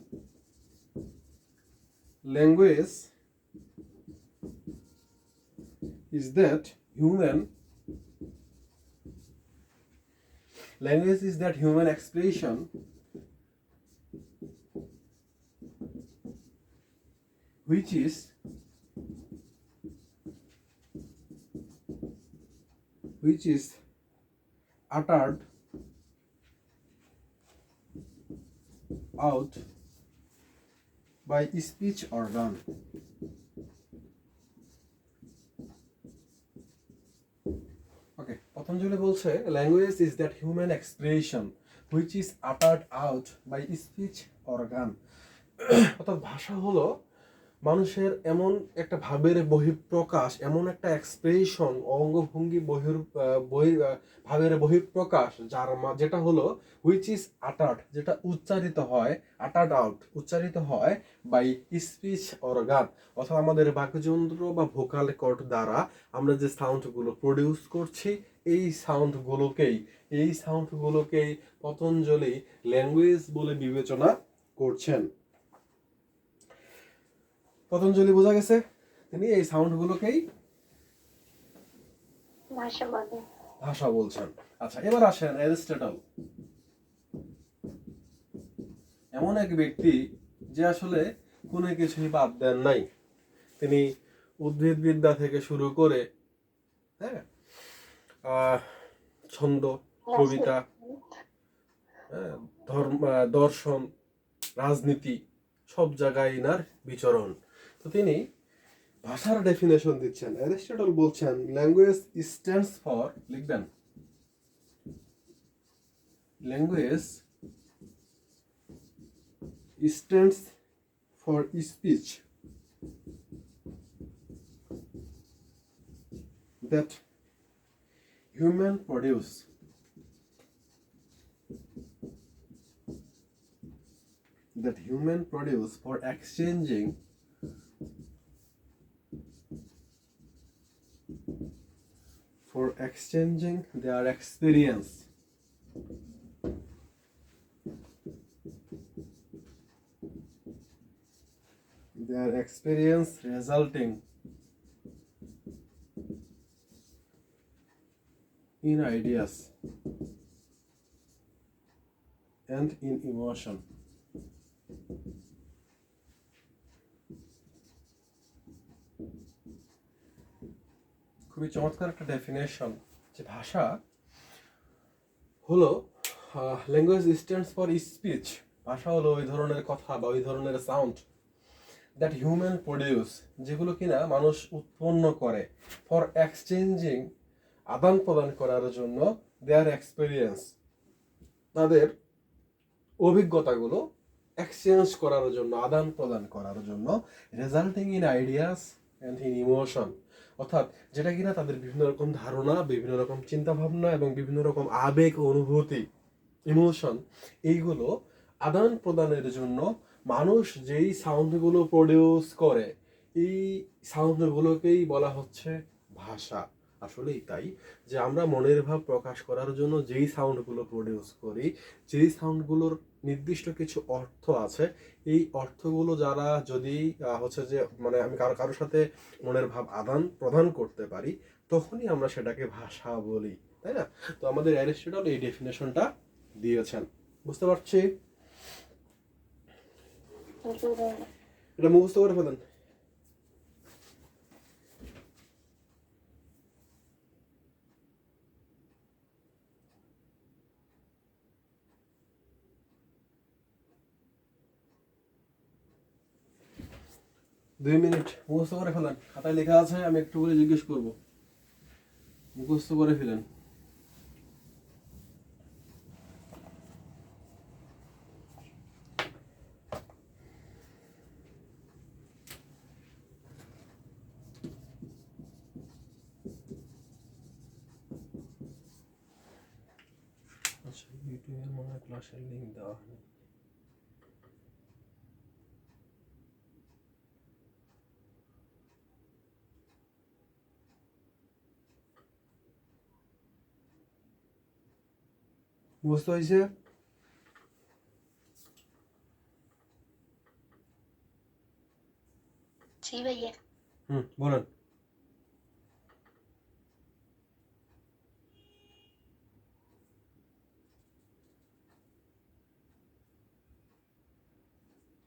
language is that human expression which is uttered out by speech organ. Okay, Patanjali বলছে language is that human expression which is uttered out by speech organ. অর্থাৎ ভাষা হলো মানুষের এমন একটা ভাবের বহিঃপ্রকাশ, এমন একটা এক্সপ্রেশন, অঙ্গভঙ্গি ভাবের বহিঃপ্রকাশ যেটা হলো হুইচ ইজ আটার্ড, যেটা উচ্চারিত হয়, আটার্ড আউট উচ্চারিত হয় বাই স্পিচ অর্গান, অর্থাৎ আমাদের বাকযন্ত্র বা ভোকাল কর্ড দ্বারা আমরা যে সাউন্ডগুলো প্রডিউস করছি, এই সাউন্ডগুলোকেই পতঞ্জলি ল্যাঙ্গুয়েজ বলে বিবেচনা করছেন। পতঞ্জলি বোঝা গেছে, তিনি এই সাউন্ডগুলোকেই ভাষা বলছেন। আচ্ছা, এবার আসেন অ্যারিস্টটল। এমন এক ব্যক্তি যে আসলে কোনো কিছুই বাদ দেন নাই। তিনি উদ্ভিদবিদ্যা থেকে শুরু করে ছন্দ, কবিতা, দর্শন, রাজনীতি, সব জায়গায় ইনার বিচরণ। তো তিনি ভাষার ডেফিনেশন দিচ্ছেন। অ্যারিস্টটল বলছেন ল্যাঙ্গুয়েজ স্ট্যান্ডস ফর, লিখবেন, language stands for speech that human produce for exchanging their experience resulting in ideas and in emotion. খুবই চমৎকার একটা ডেফিনেশন, যে ভাষা হলো ল্যাঙ্গুয়েজ স্ট্যান্ডস ফর স্পিচ, ভাষা হলো ওই ধরনের কথা বা ওই ধরনের সাউন্ড দ্যাট হিউম্যান প্রডিউস, যেগুলো কিনা মানুষ উৎপন্ন করে, ফর এক্সচেঞ্জিং, আদান প্রদান করার জন্য, দেয়ার এক্সপিরিয়েন্স, তাদের অভিজ্ঞতাগুলো এক্সচেঞ্জ করার জন্য, আদান প্রদান করার জন্য, resulting in ideas and in emotion, অর্থাৎ যেটা কিনা তাদের বিভিন্ন রকম ধারণা, বিভিন্ন রকম চিন্তা ভাবনা এবং বিভিন্ন রকম আবেগ, অনুভূতি, ইমোশন, এইগুলো আদান প্রদানের জন্য মানুষ যেই সাউন্ডগুলো প্রডিউস করে, এই সাউন্ডগুলোকেই বলা হচ্ছে ভাষা। আসলেই তাই, যে আমরা মনের ভাব প্রকাশ করার জন্য যেই সাউন্ডগুলো প্রডিউস করি, যেই সাউন্ডগুলোর নির্দিষ্ট কিছু অর্থ আছে, এই অর্থগুলো যারা যদি যে মানে আমি কারোর সাথে মনের ভাব আদান প্রদান করতে পারি, তখনই আমরা সেটাকে ভাষা বলি, তাই না? তো আমাদের অ্যারিস্টটল এই ডেফিনেশনটা দিয়েছেন, বুঝতে পারছি? এটা মুখস্থ করে ফেলেন। দুই মিনিট মুখস্থ করে ফেলেন, খাতায় লেখা আছে, আমি একটু করে জিজ্ঞেস করবো, মুখস্থ করে ফেলেন। আচ্ছা, ইউটিউবের মনে হয় ক্লাসের লিঙ্ক দেওয়া হয়নি। বুঝতে হয়েছে? জি ভাইয়া। বলেন।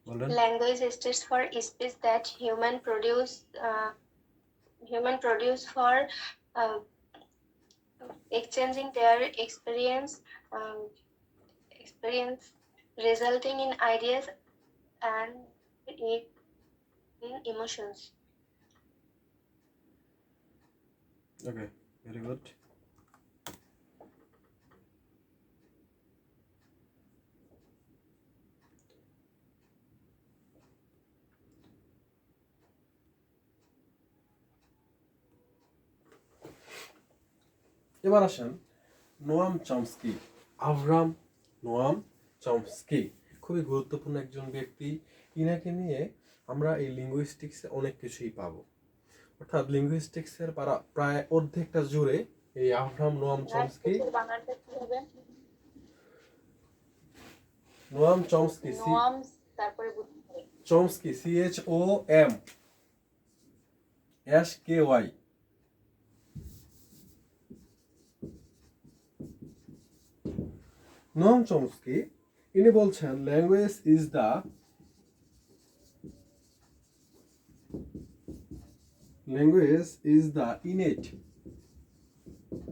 বলেন। Language stands for speech that human produce for uh, exchanging their um, experience, resulting in ideas and in emotions. Okay, very good. এবার আসেন নোয়াম চমস্কি। আভরাম নোয়াম চমস্কি খুবই গুরুত্বপূর্ণ একজন ব্যক্তি। ইনাকে নিয়ে আমরা এই লিঙ্গুইস্টিক্সে অনেক কিছুই পাবো। অর্থাৎ লিঙ্গুইস্টিক্সের প্রায় অর্ধেকটা জুড়ে এই আভরাম নোয়াম চমস্কি। বাংলাটা কি হবে? নোয়াম চমস্কি, নোয়াম তারপরে চমস্কি, CHOMSKY। নোয়াম চমস্কি ইনি বলছেন ল্যাঙ্গুয়েজ ইজ দ্য innate